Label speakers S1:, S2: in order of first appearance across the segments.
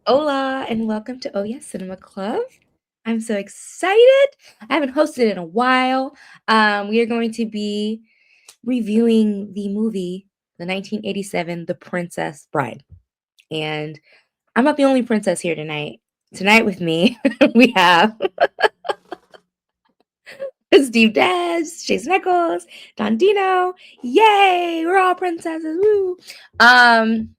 S1: Hola, and welcome to Oye Cinema Club. I'm so excited. I haven't hosted in a while. We are going to be reviewing the movie, the 1987 The Princess Bride. And I'm not the only princess here tonight. Tonight with me, we have Steve Dez, Chase Nichols, Don Dino. Yay! We're all princesses. Woo! Um,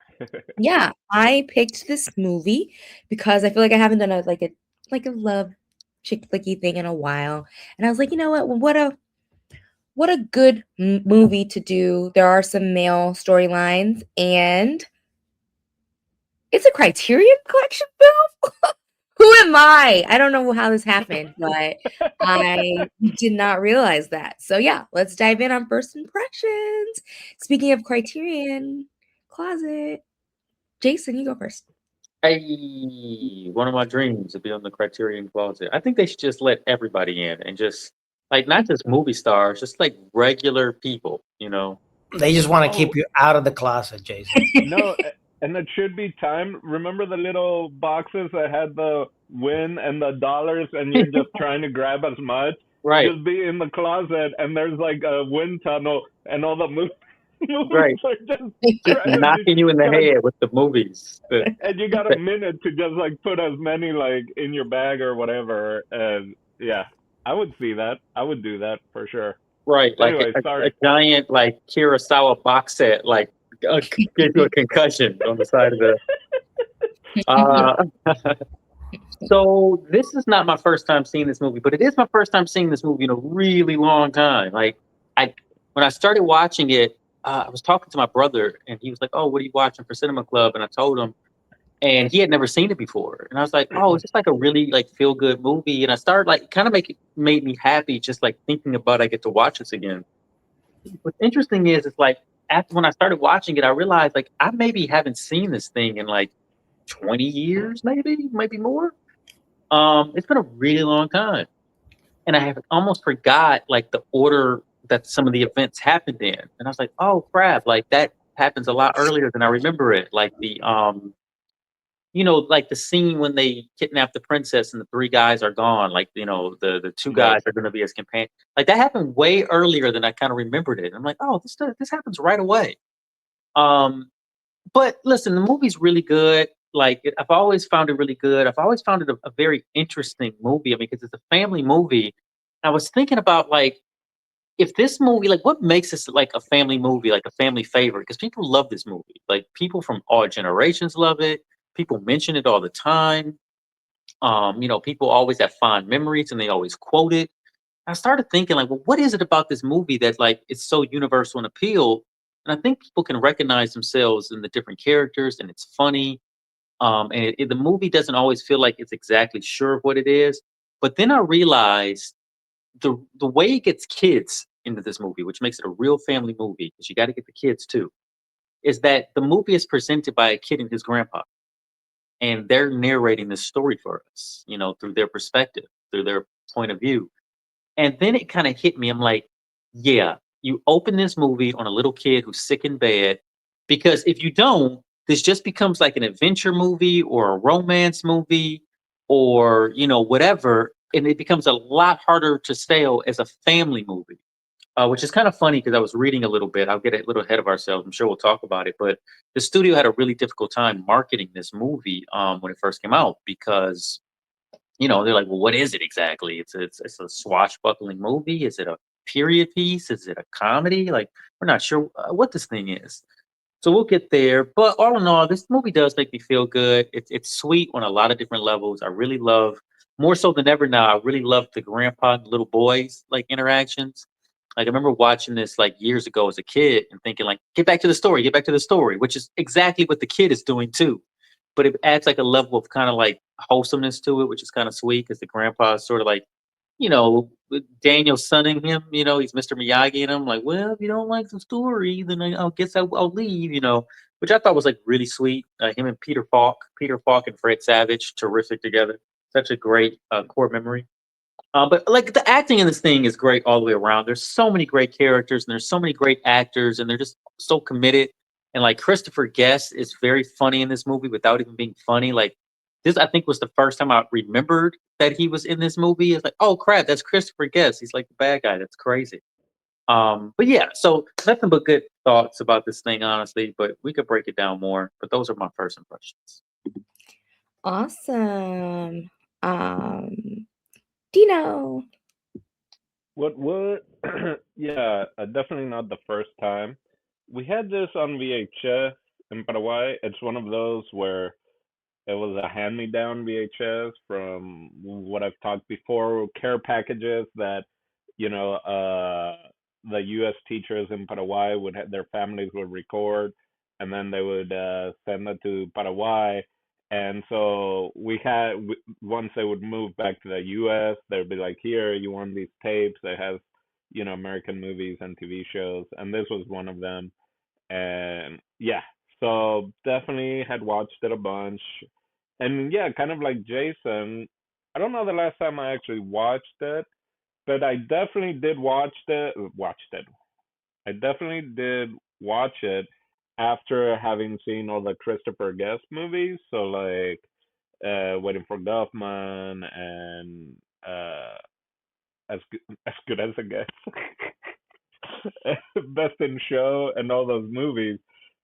S1: Yeah, I picked this movie because I feel like I haven't done a love chick flicky thing in a while, and I was like, you know what? What a good movie to do. There are some male storylines, and it's a Criterion Collection film. Who am I? I don't know how this happened, but I did not realize that. So yeah, let's dive in on first impressions. Speaking of Criterion Closet, Jason, you go first.
S2: Hey, one of my dreams to be on the Criterion Closet. I think they should just let everybody in and just like not just movie stars, just like regular people.
S3: They just want to
S4: Oh
S3: keep you out of the closet, Jason.
S4: no, and it should be timed. Remember the little boxes that had the win and the dollars, and you're just trying to grab as much.
S2: Right,
S4: Just be in the closet, and there's like a wind tunnel, and all the movies
S2: right.
S4: are just
S2: Just
S4: trying. You
S2: knocking you in the
S4: gotta,
S2: head with the movies.
S4: and you got a minute to just like put as many like in your bag or whatever. And yeah, I would see that. I would do that for sure.
S2: Right, like
S4: Anyway,
S2: a
S4: sorry.
S2: giant like Kurosawa box set, like give you a concussion on the side of the. Uh, so this is not my first time seeing this movie, but it is my first time seeing this movie in a really long time. Like I, when I started watching it, I was talking to my brother, and he was like, "Oh, what are you watching for Cinema Club?" And I told him, and he had never seen it before, and I was like, "Oh, it's just like a really like feel good movie." And I started like kind of made me happy just like thinking about I get to watch this again. What's interesting is it's like after when I started watching it, I realized like I maybe haven't seen this thing in like 20 years, maybe more. It's been a really long time, and I have almost forgot like the order that some of the events happened in, and I was like, "Oh crap! Like that happens a lot earlier than I remember it." Like like the scene when they kidnap the princess and the three guys are gone. Like the two
S4: Right.
S2: guys are going to be his companion. Like that happened way earlier than I kind of remembered it. I'm like, "Oh, this happens right away." Um, but listen, the movie's really good. I've always found it really good. I've always found it a very interesting movie. I mean, because it's a family movie. I was thinking about like if this movie, like, what makes this like a family movie, like a family favorite? Because people love this movie. Like people from all generations love it. People mention it all the time. People always have fond memories and they always quote it. I started thinking like, well, what is it about this movie that like it's so universal and appeal? And I think people can recognize themselves in the different characters, and it's funny. The movie doesn't always feel like it's exactly sure of what it is. But then I realized the way it gets kids into this movie, which makes it a real family movie, because you got to get the kids too, is that the movie is presented by a kid and his grandpa, and they're narrating this story for us, through their perspective, through their point of view. And then it kind of hit me. I'm like, yeah, you open this movie on a little kid who's sick in bed, because if you don't, this just becomes like an adventure movie or a romance movie or, whatever. And it becomes a lot harder to sell as a family movie, which is kind of funny because I was reading a little bit. I'll get a little ahead of ourselves. I'm sure we'll talk about it. But the studio had a really difficult time marketing this movie when it first came out because they're like, well, what is it exactly? It's a swashbuckling movie. Is it a period piece? Is it a comedy? Like, we're not sure what this thing is. So we'll get there. But all in all, this movie does make me feel good. It's sweet on a lot of different levels. I really love, more so than ever now, I really love the grandpa and little boys like interactions. Like I remember watching this like years ago as a kid and thinking like, get back to the story, which is exactly what the kid is doing too. But it adds like a level of kind of like wholesomeness to it, which is kind of sweet because the grandpa is sort of like, with Daniel sunning him, he's Mr. Miyagi, and I'm like, well, if you don't like the story, then I guess I'll leave, which I thought was like really sweet. Him and Peter Falk and Fred Savage, terrific together. Such a great core memory. But like the acting in this thing is great all the way around. There's so many great characters and there's so many great actors and they're just so committed. And like Christopher Guest is very funny in this movie without even being funny. Like this I think was the first time I remembered that he was in this movie. It's like, oh crap, that's Christopher Guest. He's like the bad guy. That's crazy. But yeah, so nothing but good thoughts about this thing, honestly. But we could break it down more. But those are my first impressions.
S1: Awesome. Dino.
S4: What? Yeah, definitely not the first time. We had this on VHS in Paraguay. It's one of those where it was a hand-me-down VHS from what I've talked before, care packages that, you know, the U.S. teachers in Paraguay would have, their families would record, and then they would send it to Paraguay. And so once they would move back to the U.S., they'd be like, here, you want these tapes that has, American movies and TV shows, and this was one of them. And yeah, so definitely had watched it a bunch. And yeah, kind of like Jason, I don't know the last time I actually watched it, but I definitely did watched it. I definitely did watch it after having seen all the Christopher Guest movies. So like Waiting for Guffman and as good as it gets. Best in Show and all those movies.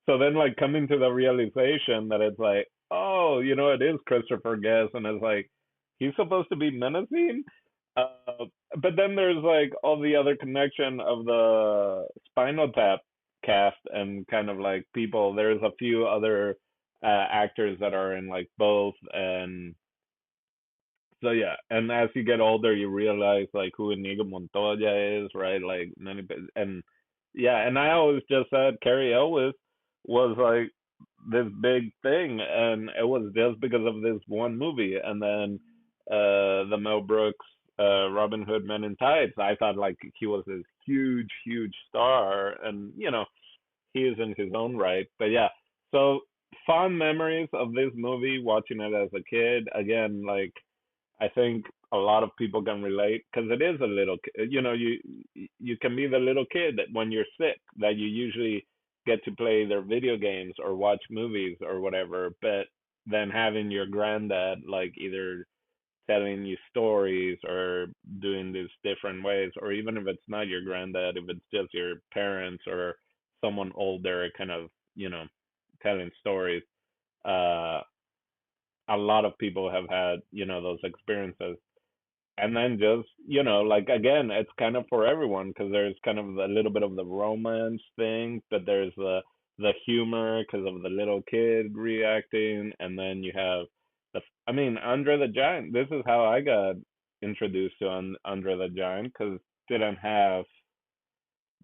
S4: So then, like, coming to the realization that it's like, oh, it is Christopher Guest, and it's like he's supposed to be menacing. But then there's like all the other connection of the Spinal Tap cast and kind of like people. There's a few other actors that are in like both, and so yeah, and as you get older, you realize like who Inigo Montoya is, right? Like and yeah, and I always just said Cary Elwes was like this big thing, and it was just because of this one movie, and then the Mel Brooks Robin Hood Men in Tights. I thought like he was this huge, huge star, and he is in his own right. But yeah, so fond memories of this movie, watching it as a kid. Again, like I think a lot of people can relate because it is a little, you can be the little kid that when you're sick that you usually get to play either video games or watch movies or whatever, but then having your granddad like either telling you stories or doing these different ways, or even if it's not your granddad, if it's just your parents or someone older, kind of, telling stories. Uh, a lot of people have had those experiences, and then just like again it's kind of for everyone because there's kind of a little bit of the romance thing, but there's the humor because of the little kid reacting, and then you have I mean, Andre the Giant. This is how I got introduced to Andre the Giant, because didn't have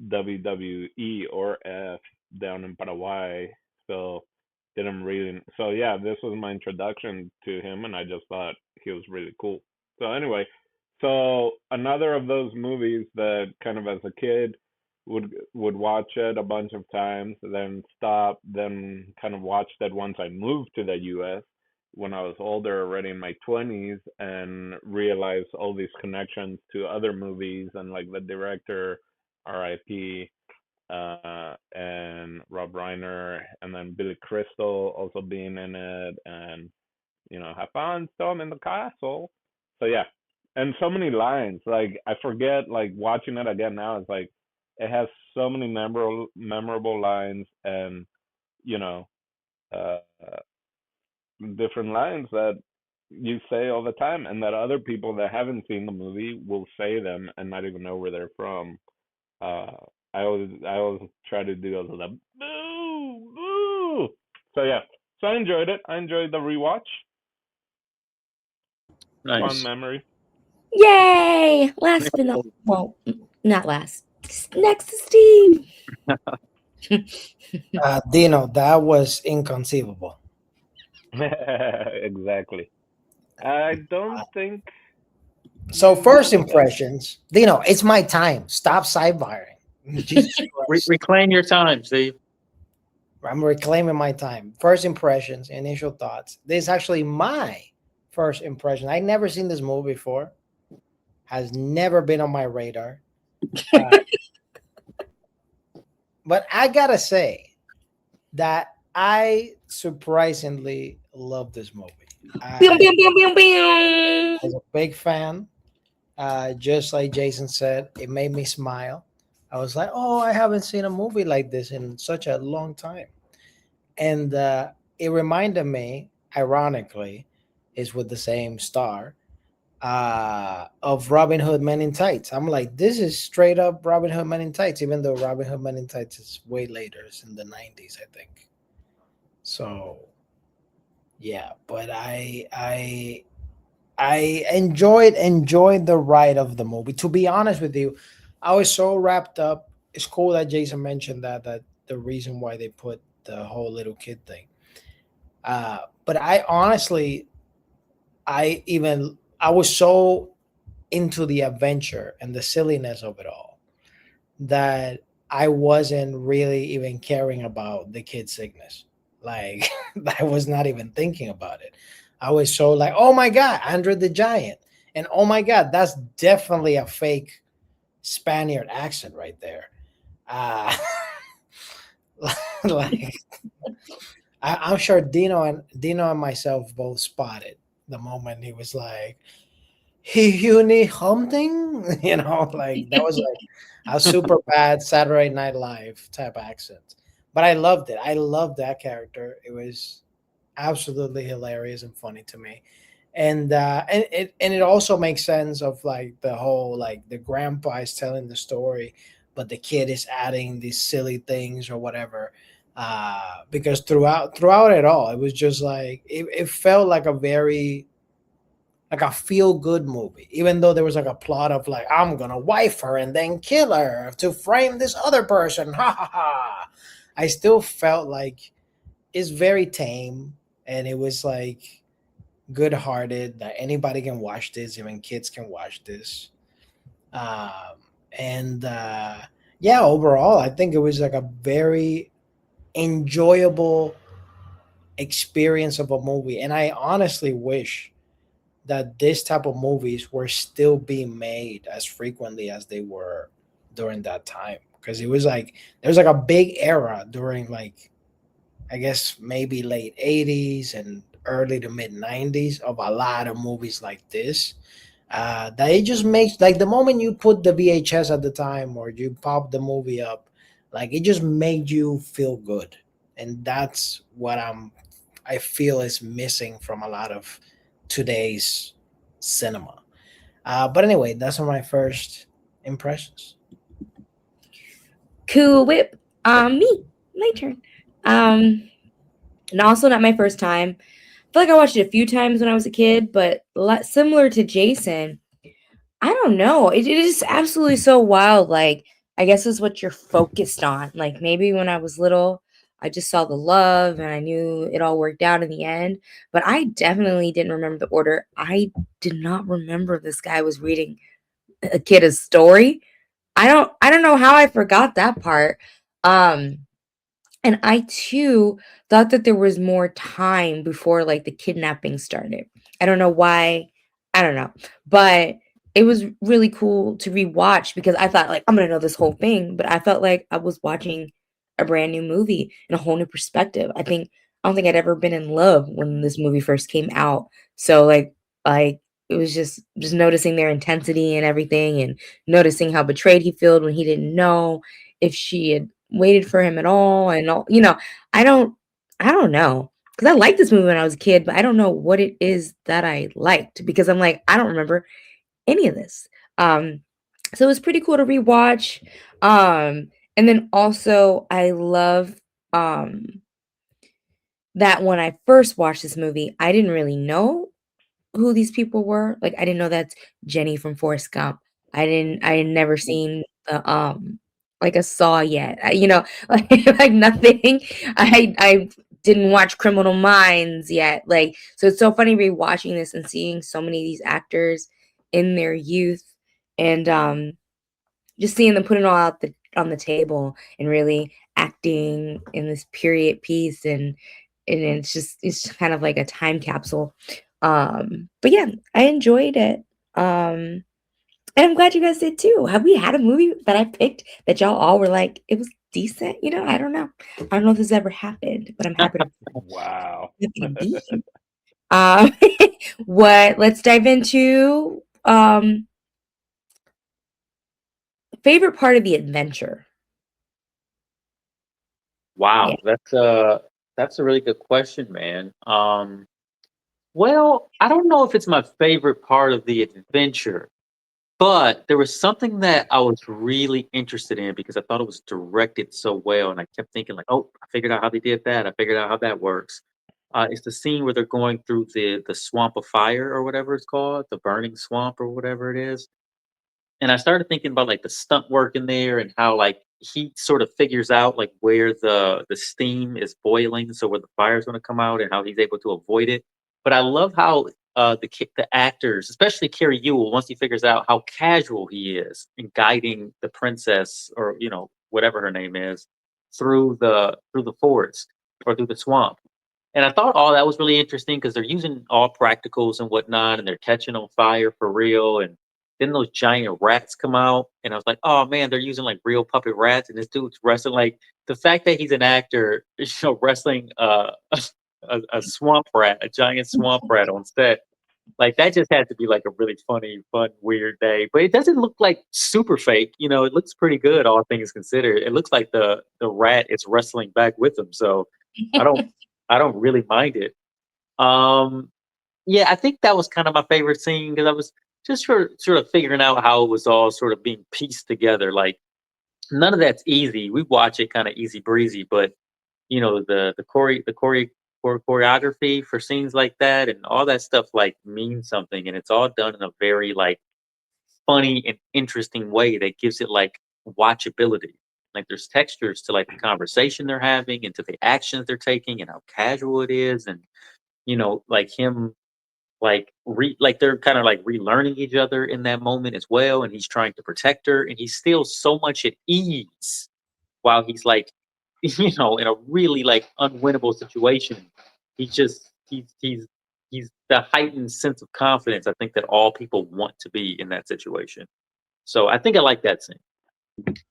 S4: WWE or F down in Paraguay, so didn't really. So yeah, this was my introduction to him, and I just thought he was really cool. So anyway, so another of those movies that kind of as a kid would watch it a bunch of times, then stop, then kind of watched it once I moved to the U.S. when I was older, already in my 20s, and realized all these connections to other movies and like the director, R.I.P. And Rob Reiner, and then Billy Crystal also being in it, and have fun storming the castle. So yeah, and so many lines. Like I forget, like watching it again now, it's like it has so many memorable lines, and you know, uh, different lines that you say all the time, and that other people that haven't seen the movie will say them and not even know where they're from. Uh, I always try to do those like boo boo. So yeah, so I enjoyed it. I enjoyed the rewatch. Fun
S2: Nice.
S4: memory.
S1: Yay! Last but not well, not last. Next to Steve.
S3: Dino, that was inconceivable.
S4: Exactly. I don't think
S3: So
S4: you
S3: first
S4: watched that.
S3: impressions, Dino, it's my time. Stop sidebarring. Jesus Christ.
S2: Reclaim your time, Steve.
S3: I'm reclaiming my time. First impressions, initial thoughts. This is actually my first impression. I never seen this movie before. Has never been on my radar. Uh, but I gotta say that I surprisingly love this movie.
S1: Pew,
S3: I
S1: pew, pew, pew, pew.
S3: was a big fan. Just like Jason said, it made me smile. I was like, oh, I haven't seen a movie like this in such a long time. And it reminded me, ironically, is with the same star, of Robin Hood Men in Tights. I'm like, this is straight up Robin Hood Men in Tights, even though Robin Hood Men in Tights is way later. It's in the 90s, I think. So yeah, but I enjoyed the ride of the movie. To be honest with you, I was so wrapped up. It's cool that Jason mentioned that the reason why they put the whole little kid thing. But I honestly, I was so into the adventure and the silliness of it all that I wasn't really even caring about the kid's sickness. Like I was not even thinking about it. I was so like, oh my god, André the Giant, and oh my god, that's definitely a fake Spaniard accent right there. Uh, like I'm sure Dino and myself both spotted the moment he was like, you need something, like that was like a super bad Saturday Night Live type accent. But I loved it. I loved that character. It was absolutely hilarious and funny to me. And it also makes sense of like the whole, like, the grandpa is telling the story, but the kid is adding these silly things or whatever. Because throughout it all, it was just like it felt like a very, like, a feel good movie, even though there was like a plot of like, I'm gonna wife her and then kill her to frame this other person. Ha ha ha. I still felt like it's very tame, and it was like good hearted that anybody can watch this, even kids can watch this. And Yeah, overall, I think it was like a very enjoyable experience of a movie. And I honestly wish that this type of movies were still being made as frequently as they were during that time, because it was like there was like a big era during, like, I guess maybe late 80s and early to mid 90s of a lot of movies like this. That it just makes, like, the moment you put the VHS at the time or you pop the movie up, like, it just made you feel good. And that's what I feel is missing from a lot of today's cinema. But anyway, that's my first impressions.
S1: Cool Whip. Me. My turn. And also not my first time. I feel like I watched it a few times when I was a kid, but similar to Jason, I don't know. It is absolutely so wild. Like, I guess it's what you're focused on. Like, maybe when I was little, I just saw the love and I knew it all worked out in the end. But I definitely didn't remember the order. I did not remember this guy was reading a kid a story. I don't know how I forgot that part. Um, and I too thought that there was more time before, like, the kidnapping started. I don't know why. I don't know. But it was really cool to rewatch because I thought, like, I'm gonna know this whole thing, but I felt like I was watching a brand new movie in a whole new perspective. I don't think I'd ever been in love when this movie first came out. So like it was just noticing their intensity and everything, and noticing how betrayed he felt when he didn't know if she had waited for him at all, and all, I don't know, because I liked this movie when I was a kid, but I don't know what it is that I liked, because I'm like, I don't remember any of this. Um, so it was pretty cool to rewatch. And then also I love um that when I first watched this movie, I didn't really know who these people were. Like, I didn't know that's Jenny from Forrest Gump. I had never seen the like a Saw yet. Like nothing. I didn't watch Criminal Minds yet. Like, so it's so funny rewatching this and seeing so many of these actors in their youth, and just seeing them put it all out on the table and really acting in this period piece, and it's kind of like a time capsule. But yeah, I enjoyed it. And I'm glad you guys did too. Have we had a movie that I picked that y'all all were like, it was decent. I don't know. I don't know if this ever happened, but I'm happy
S4: Wow.
S1: to be here. Let's dive into favorite part of the adventure.
S2: Wow, that's a really good question, man. Well, I don't know if it's my favorite part of the adventure, but there was something that I was really interested in because I thought it was directed so well, and I kept thinking like, "Oh, I figured out how they did that. I figured out how that works." It's the scene where they're going through the swamp of fire or whatever it's called, the burning swamp or whatever it is. And I started thinking about like the stunt work in there and how like he sort of figures out like where the steam is boiling, so where the fire is going to come out and how he's able to avoid it. But I love how the actors, especially Cary Elwes, once he figures out how casual he is in guiding the princess or whatever her name is through the forest or through the swamp. And I thought all that was really interesting because they're using all practicals and whatnot, and they're catching on fire for real. And then those giant rats come out, and I was like, "Oh man, they're using like real puppet rats." And this dude's wrestling. Like the fact that he's an actor, wrestling a swamp rat, a giant swamp rat on set. Like that just had to be like a really funny, fun, weird day. But it doesn't look like super fake. It looks pretty good, all things considered. It looks like the rat is wrestling back with him. So I don't I don't really mind it. Um, yeah, I think that was kind of my favorite scene because I was just sort of figuring out how it was all sort of being pieced together. Like none of that's easy. We watch it kind of easy breezy, but the choreography for scenes like that and all that stuff like means something, and it's all done in a very like funny and interesting way that gives it like watchability. Like there's textures to like the conversation they're having and to the actions they're taking and how casual it is, and like him like they're kind of like relearning each other in that moment as well, and he's trying to protect her, and he's still so much at ease while he's like in a really like unwinnable situation. He's the heightened sense of confidence I think that all people want to be in that situation. So I think I like that scene.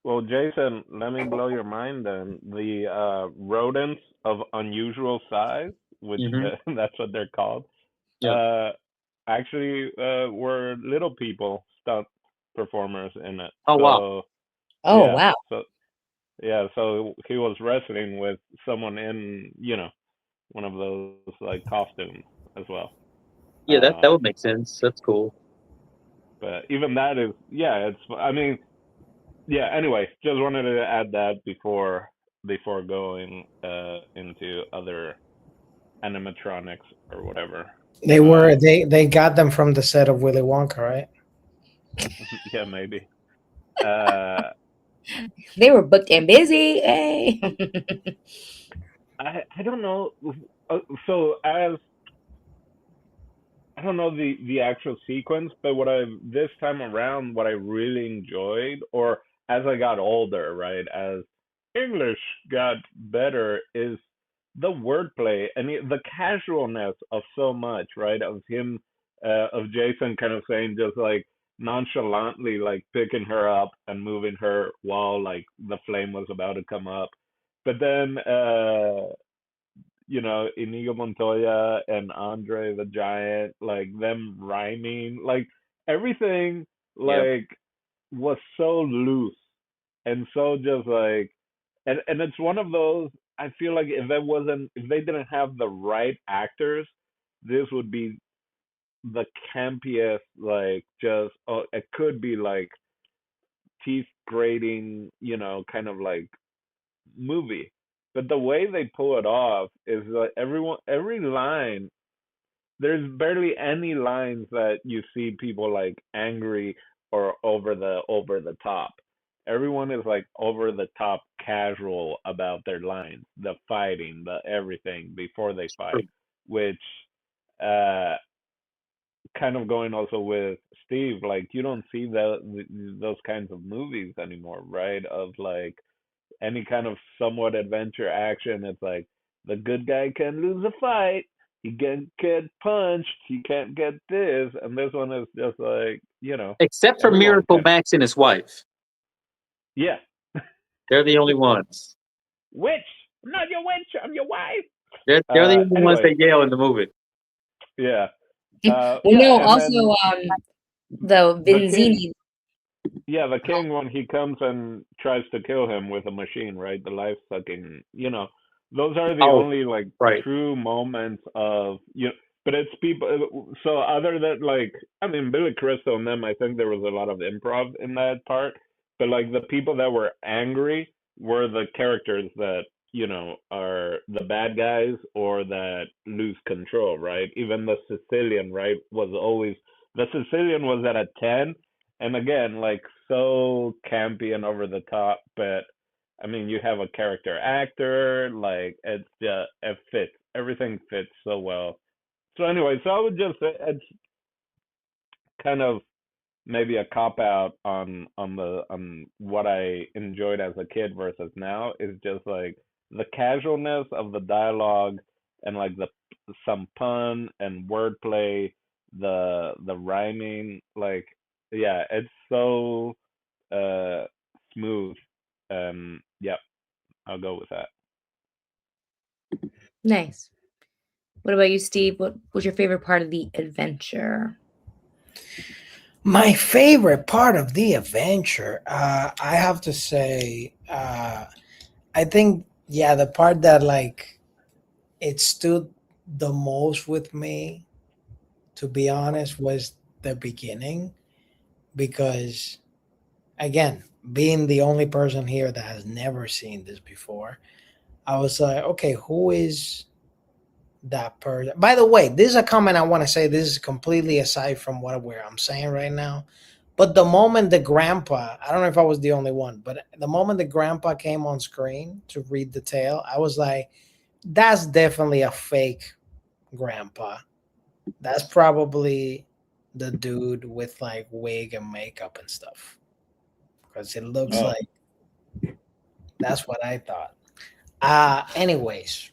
S4: Well, Jason, let me blow your mind then. The rodents of unusual size, which
S2: Hmm.
S4: that's what they're called,
S2: Yeah.
S4: uh, actually were little people stunt performers in it.
S2: Oh wow.
S4: So
S1: Oh,
S4: yeah,
S1: wow.
S4: so he was wrestling with someone in one of those like costumes as well.
S2: Yeah, that
S4: Um,
S2: would make sense. That's cool.
S4: but even that is it's I mean anyway, just wanted to add that before going into other animatronics or whatever.
S3: They
S4: Um,
S3: were they got them from the set of Willy Wonka, right?
S4: yeah, maybe. Uh,
S1: They were booked and busy. Hey.
S4: I don't know. So as I don't know the actual sequence, but this time around, what I really enjoyed, or as I got older, right, as English got better, is the wordplay and the casualness of so much, right, of him, of Jason kind of saying just like nonchalantly, like picking her up and moving her while like the flame was about to come up, but then Inigo Montoya and Andre the Giant, like them rhyming, like everything,
S2: Yeah.
S4: like was so loose and so just like, and it's one of those. I feel like if they didn't have the right actors, this would be the campiest, like just it could be like teeth grating, kind of like movie. But the way they pull it off is that every line, there's barely any lines that you see people like angry or over the top. Everyone is like over the top casual about their lines, the fighting, the everything before they fight, which uh kind of going also with Steve, like you don't see those kinds of movies anymore, right? Of like any kind of somewhat adventure action, it's like the good guy can lose a fight. He can get punched. He can't get this, and this one is just like
S2: Except for
S4: everyone
S2: Miracle
S4: kind of
S2: Max and his wife.
S4: yeah,
S2: They're the only ones.
S4: Witch, I'm not your witch. I'm your wife.
S2: They're the only ones
S4: Anyway,
S2: that yell in the movie.
S4: yeah,
S1: Well,
S4: yeah,
S1: no,
S4: and then
S1: also the
S4: the king,
S1: Vinzini.
S4: yeah, the king when he comes and tries to kill him with a machine, right? The life sucking, those are the
S2: Oh,
S4: only like
S2: right.
S4: true moments of but it's people. So other than like, I mean, Billy Crystal and them, I think there was a lot of improv in that part. But like the people that were angry were the characters that are the bad guys or that lose control, right? Even the Sicilian, right, was always the Sicilian was at a 10, and again, like so campy and over the top, but I mean, you have a character actor, like it fits. Everything fits so well. So anyway, so I would just say it's kind of maybe a cop out on what I enjoyed as a kid versus now is just like the casualness of the dialogue and like the some pun and wordplay, the rhyming, like yeah, it's so uh smooth. Yep, I'll go with that.
S1: Nice. What about you, Steve? What was your favorite part of the adventure?
S3: My favorite part of the adventure, I have to say, I think, yeah, the part that like it stood the most with me, to be honest, was the beginning because, again, being the only person here that has never seen this before, I was like, okay, who is that person? By the way, this is a comment I want to say. This is completely aside from where I'm saying right now. But the moment the grandpa, I don't know if I was the only one, but the moment the grandpa came on screen to read the tale, I was like, that's definitely a fake grandpa. That's probably the dude with like wig and makeup and stuff. Because it looks
S4: Oh,
S3: like that's what I thought. Anyways,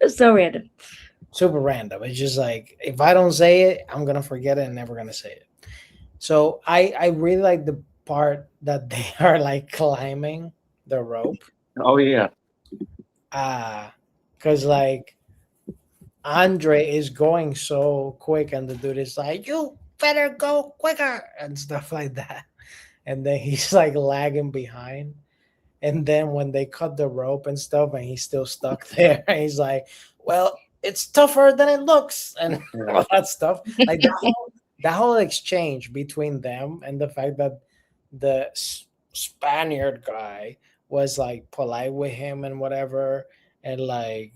S1: So random.
S3: super random. It's just like if I don't say it, I'm gonna forget it and never gonna say it. So I really like the part that they are like climbing the rope.
S2: Oh yeah.
S3: Because like Andre is going so quick, and the dude is like, "You better go quicker," and stuff like that. And then he's like lagging behind. And then when they cut the rope and stuff, and he's still stuck there, and he's like, "Well, it's tougher than it looks," and
S2: Yeah.
S3: all that stuff. Like that whole exchange between them, and the fact that the Spaniard guy was like polite with him and whatever, and like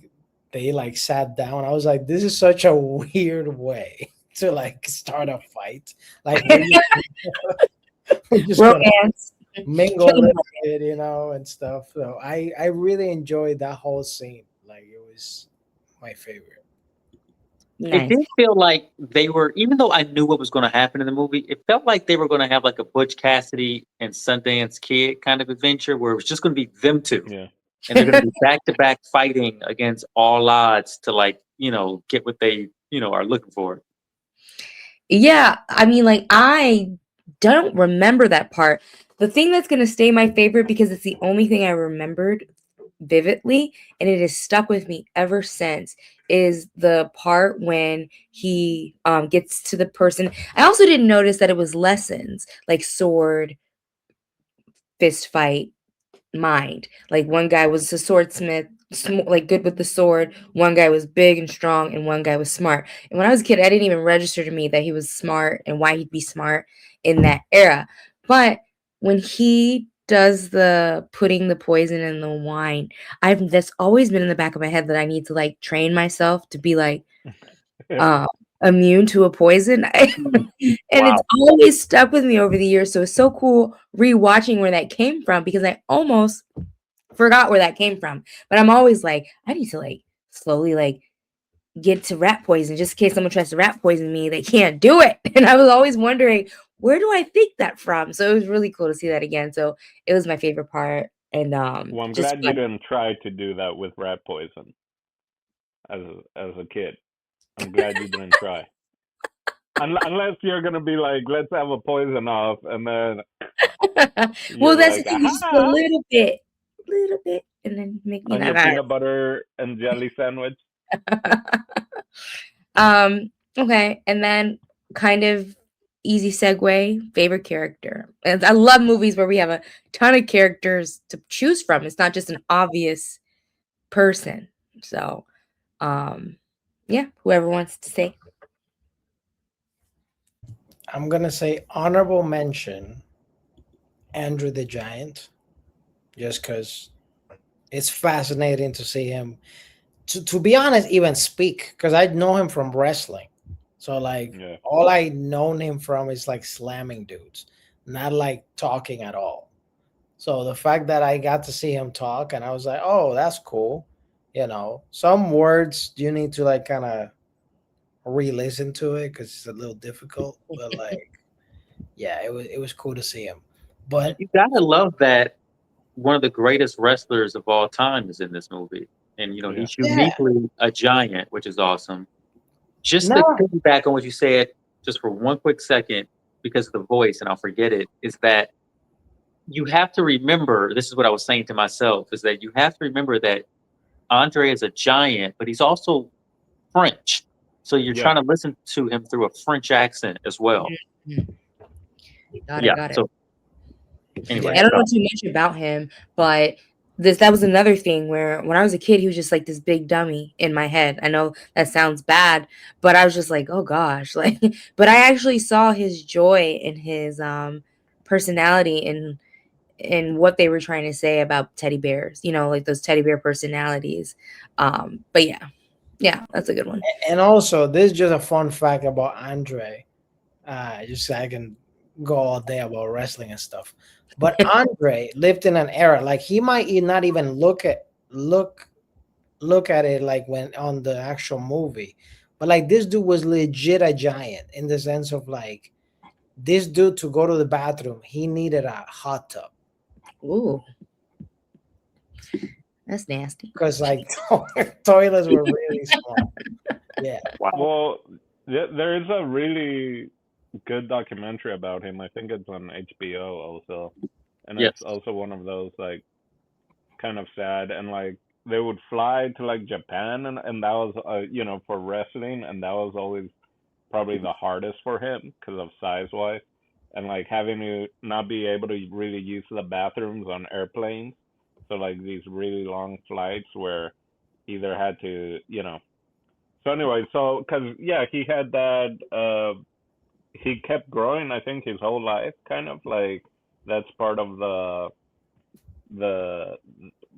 S3: they like sat down. I was like, this is such a weird way to like start a fight. Like we're just gonna
S1: Romance.
S3: mingle a
S1: Kill 'em.
S3: little bit, and stuff. So I really enjoyed that whole scene. Like it was my favorite.
S2: It
S1: Nice.
S2: did feel like they were, even though I knew what was going to happen in the movie, it felt like they were going to have like a Butch Cassidy and Sundance Kid kind of adventure where it was just going to be them two.
S4: yeah.
S2: And they're going to be back to back fighting against all odds to like, get what they, are looking for.
S1: Yeah, I mean, like, I don't remember that part. The thing that's going to stay my favorite because it's the only thing I remembered vividly and it has stuck with me ever since is the part when he gets to the person. I also didn't notice that it was lessons like sword, fist fight, mind. Like one guy was a swordsmith, like good with the sword. One guy was big and strong, and one guy was smart. And when I was a kid, I didn't even register to me that he was smart and why he'd be smart in that era. But when he does the putting the poison in the wine, I've that's always been in the back of my head that I need to like train myself to be like uh, immune to a poison. And it's
S2: Wow.
S1: always stuck with me over the years. So it's so cool rewatching where that came from because I almost forgot where that came from. But I'm always like, I need to like slowly like get to rat poison just in case someone tries to rat poison me. They can't do it. And I was always wondering, where do I think that from? So it was really cool to see that again. So it was my favorite part. And
S4: Well, I'm
S1: just
S4: glad you didn't try to do that with rat poison as a kid. I'm glad you didn't try. Unless you're gonna be like, let's have a poison off, and then
S1: well,
S4: you're
S1: that's the
S4: like,
S1: thing, just a
S4: aha.
S1: little bit. little bit, and then make
S4: On your peanut butter and jelly sandwich.
S1: Okay, and then kind of easy segue, favorite character. And I love movies where we have a ton of characters to choose from. It's not just an obvious person. So, yeah, whoever wants to say.
S3: I'm gonna say honorable mention Andrew the Giant, just because it's fascinating to see him. To be honest, even speak because I know him from wrestling. So like
S4: Yeah.
S3: all I known him from is like slamming dudes, not like talking at all. So the fact that I got to see him talk and I was like, oh, that's cool. You know, some words you need to like kind of re-listen to it because it's a little difficult. But like, yeah, it was cool to see him. But
S2: You gotta love that one of the greatest wrestlers of all time is in this movie, and
S4: Yeah.
S2: he's
S3: yeah,
S2: uniquely a giant, which is awesome. Just to
S3: no,
S2: piggyback on what you said, just for one quick second, because of the voice, and I'll forget it, is that you have to remember. This is what I was saying to myself: is that you have to remember that Andre is a giant, but he's also French. So you're
S4: Yeah.
S2: trying to listen to him through a French accent as well.
S1: Mhm. Got it,
S2: Yeah.
S1: got it.
S2: So anyway,
S3: yeah,
S1: I don't know
S2: so
S1: too much about him, but that was another thing where when I was a kid, he was just like this big dummy in my head. I know that sounds bad, but I was just like, oh gosh, like. But I actually saw his joy in his personality in what they were trying to say about teddy bears. Like those teddy bear personalities. But yeah, that's a good one.
S3: and also this is just a fun fact about Andre. Just so I can go all day about wrestling and stuff. But Andre lived in an era like he might not even look at it like when on the actual movie, but like this dude was legit a giant in the sense of like this dude to go to the bathroom he needed a hot tub
S1: Ooh, that's nasty.
S3: because like toilets were really small. Yeah,
S2: wow.
S4: Well, there is a really good documentary about him. I think it's on HBO also, and it's
S2: Yes.
S4: also one of those like kind of sad and like they would fly to like Japan and that was for wrestling and that was always probably the hardest for him because of size wise and like having to not be able to really use the bathrooms on airplanes, so like these really long flights where either had to so anyway, so because yeah, he had that he kept growing I think his whole life kind of like that's part of the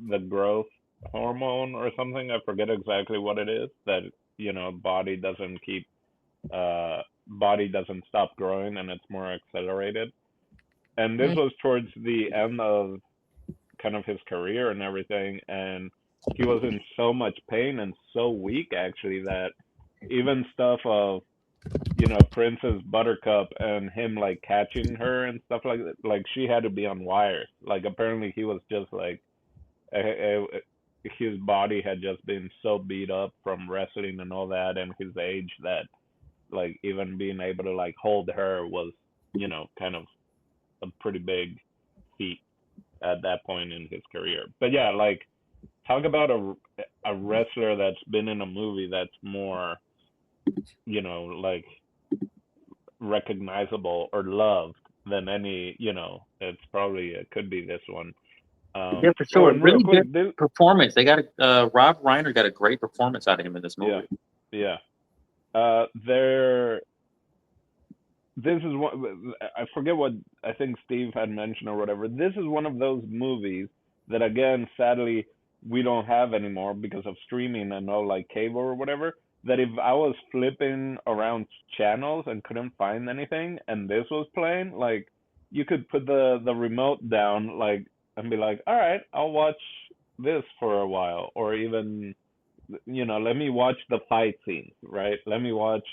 S4: the growth hormone or something. I forget exactly what it is that body doesn't keep body doesn't stop growing and it's more accelerated. And this
S1: Mm.
S4: was towards the end of kind of his career and everything, and he was in so much pain and so weak actually that even stuff of Princess Buttercup and him like catching her and stuff like that, like she had to be on wires. Like apparently he was just like uh, his body had just been so beat up from wrestling and all that and his age that like even being able to like hold her was kind of a pretty big feat at that point in his career. But yeah, like talk about a wrestler that's been in a movie that's more like recognizable or loved than any it's probably it could be this one.
S2: Yeah, for
S4: Oh,
S2: sure.
S4: and real
S2: Really good
S4: quick, this
S2: performance. They got Rob Reiner got a great performance out of him in this
S4: yeah,
S2: movie.
S4: yeah. There. This is one. I forget what I think Steve had mentioned or whatever. This is one of those movies that, again, sadly, we don't have anymore because of streaming and all like cable or whatever. That if I was flipping around channels and couldn't find anything, and this was playing, like you could put the remote down, like and be like, all right, I'll watch this for a while, or even let me watch the fight scenes, right? Let me watch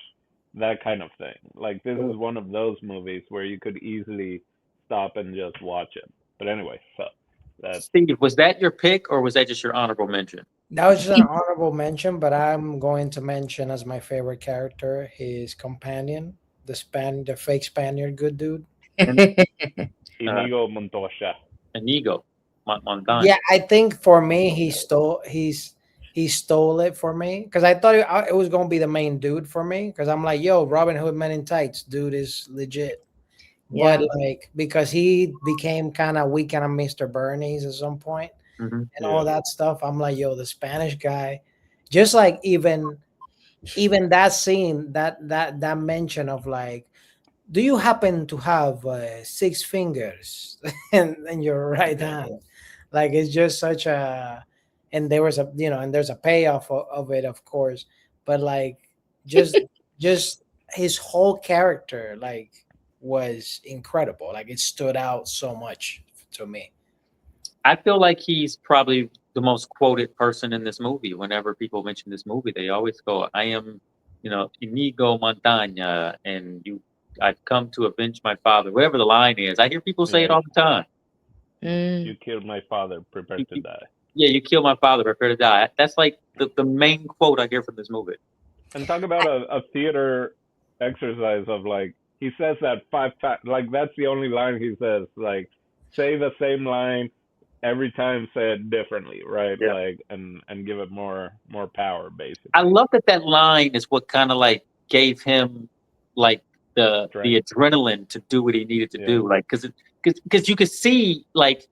S4: that kind of thing. Like this is one of those movies where you could easily stop and just watch it. But anyway, so that's
S2: Steve, was that your pick or was that just your honorable mention?
S3: that was just an honorable mention, but I'm going to mention as my favorite character his companion, the fake Spaniard good dude.
S2: And
S1: Mm.
S2: uh,
S4: Inigo Montoya.
S2: Inigo. Montoya.
S3: Yeah, I think for me, he stole it for me because I thought it was gonna be the main dude for me because I'm like, yo, Robin Hood Men in Tights, dude is legit. But
S1: Yeah.
S3: like because he became kind of weak on Mr. Bernie's at some point
S2: Hmm.
S3: and
S4: Yeah.
S3: all that stuff, I'm like, yo, the Spanish guy, just like even that scene, that mention of like, do you happen to have six fingers in your right hand? Like it's just such a, and there was a and there's a payoff of it, of course, but like just just his whole character like was incredible. Like it stood out so much to me.
S2: I feel like he's probably the most quoted person in this movie. Whenever people mention this movie, they always go, "I am, Inigo Montoya, and I've come to avenge my father." Whatever the line is, I hear people say it
S4: Yeah.
S2: all the time.
S4: You
S1: Mm.
S4: killed my father. Prepare
S2: You,
S4: to
S2: you,
S4: die.
S2: yeah, you killed my father, prepare to die. That's like the main quote I hear from this movie.
S4: And talk about a theater exercise of like he says that five times. Like that's the only line he says. Like say the same line every time, say it differently, right?
S2: Yeah,
S4: Like and give it more power,
S2: I
S4: basically.
S2: love that line is what kind of like gave him like the
S4: Strength.
S2: adrenaline to do what he needed to
S4: Yeah.
S2: do. Like because you could see like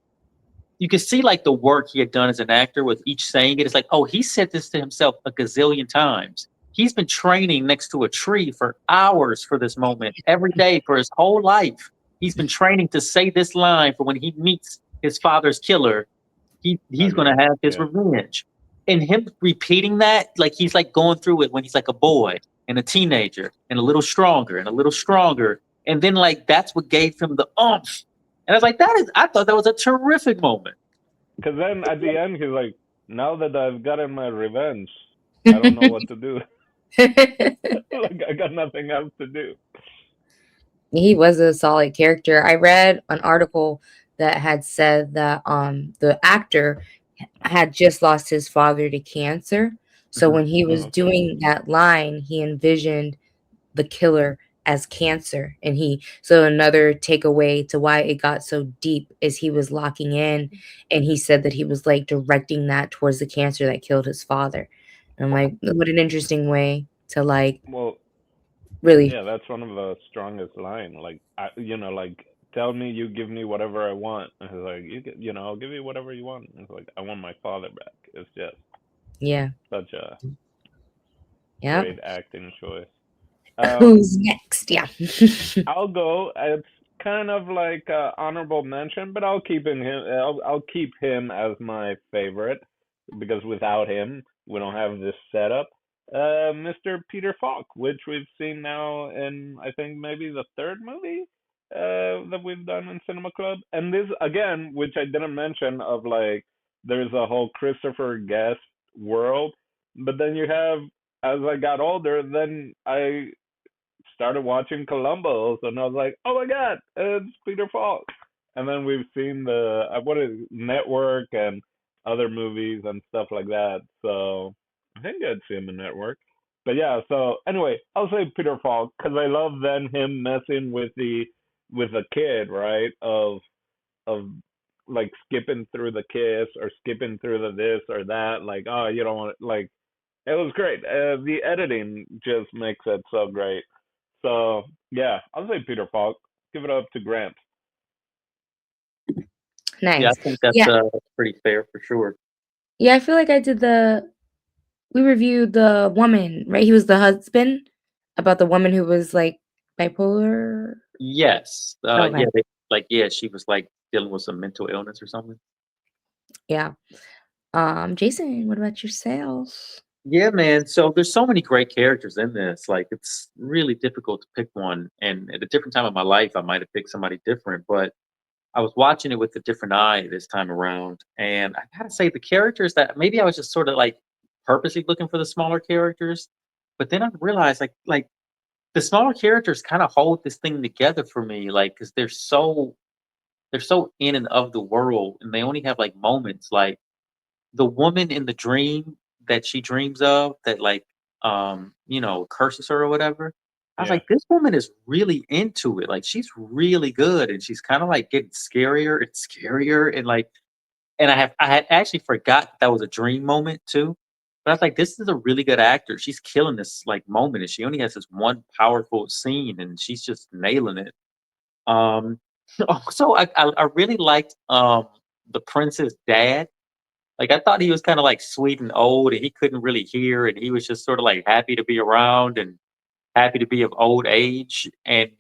S2: the work he had done as an actor with each saying it. It's like, oh, he said this to himself a gazillion times. He's been training next to a tree for hours for this moment every day for his whole life. He's been training to say this line for when he meets his father's killer. He's
S4: At the
S2: gonna
S4: end.
S2: have his
S4: Yeah.
S2: revenge. And him repeating that, like he's like going through it when he's like a boy and a teenager and a little stronger and a little stronger. And then like that's what gave him the oomph. And I was like, I thought that was a terrific moment.
S4: Because then at the end he's like, now that I've gotten my revenge, I don't know what to do. Like I got nothing else to do.
S1: He was a solid character. I read an article that had said that the actor had just lost his father to cancer. So
S2: Mhm.
S1: when he
S4: Oh,
S1: was
S4: okay.
S1: doing that line, he envisioned the killer as cancer. And so another takeaway to why it got so deep is he was locking in, and he said that he was like directing that towards the cancer that killed his father. And I'm like, what an interesting way to like
S4: Well,
S1: really.
S4: yeah, that's one of the strongest line. Like, like tell me you give me whatever I want. And he's like, I'll give you whatever you want. And it's like, I want my father back. It's just
S1: Yeah.
S4: such a
S1: Yep.
S4: great acting choice.
S1: Who's next? Yeah.
S4: I'll go. It's kind of like honorable mention, but I'll keep him as my favorite because without him, we don't have this setup. Mr. Peter Falk, which we've seen now in I think maybe the third movie that we've done in Cinema Club, and this again, which I didn't mention, of like there's a whole Christopher Guest world, but then you have as I got older, then I started watching Columbo, and I was like, oh my god, it's Peter Falk. And then we've seen the what is Network and other movies and stuff like that. So I think I'd see him in Network. But yeah, so anyway, I'll say Peter Falk because I love then him messing with a kid, right? Of like skipping through the kiss or skipping through the this or that. Like, oh, you don't want like it was great. The editing just makes it so great. So yeah, I'll say Peter Falk. Give it up to Grant.
S2: Yeah, I
S1: Nice.
S2: think that's
S1: Yeah.
S2: pretty fair for sure.
S1: Yeah, I feel like we reviewed the woman, right? He was the husband, about the woman who was like bipolar.
S2: Yes.
S1: Okay.
S2: Yeah, yeah, she was like dealing with some mental illness or something.
S1: Yeah. Jason, what about yourself?
S2: Yeah, man. So there's so many great characters in this. Like it's really difficult to pick one. And at a different time of my life, I might have picked somebody different, but I was watching it with a different eye this time around. And I gotta say, the characters that maybe I was just sort of like purposely looking for the smaller characters, but then I realized like the smaller characters kind of hold this thing together for me, like because they're so in and of the world, and they only have like moments. Like the woman in the dream that she dreams of that like curses her or whatever. I was
S4: Yeah,
S2: like, this woman is really into it. Like she's really good, and she's kind of like getting scarier and scarier, and like and I had actually forgot that was a dream moment too. But I was like, this is a really good actor. She's killing this like moment, and she only has this one powerful scene, and she's just nailing it. Um, also, I really liked the prince's dad. Like I thought he was kind of like sweet and old, and he couldn't really hear, and he was just sort of like happy to be around and happy to be of old age. And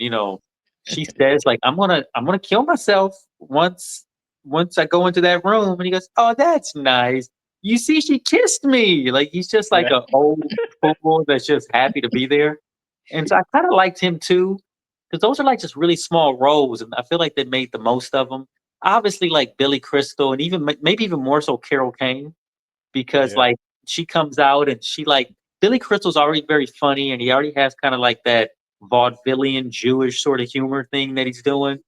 S2: she says like, I'm gonna kill myself once I go into that room. And he goes, "Oh, that's nice. You see, she kissed me." Like he's just like
S4: Yeah.
S2: an old fool that's just happy to be there. And so I kind of liked him too, because those are like just really small roles, and I feel like they made the most of them. Obviously, like Billy Crystal, and even maybe even more so Carol Kane, because
S4: Yeah.
S2: like she comes out and she like Billy Crystal's already very funny, and he already has kind of like that vaudevillian Jewish sort of humor thing that he's doing,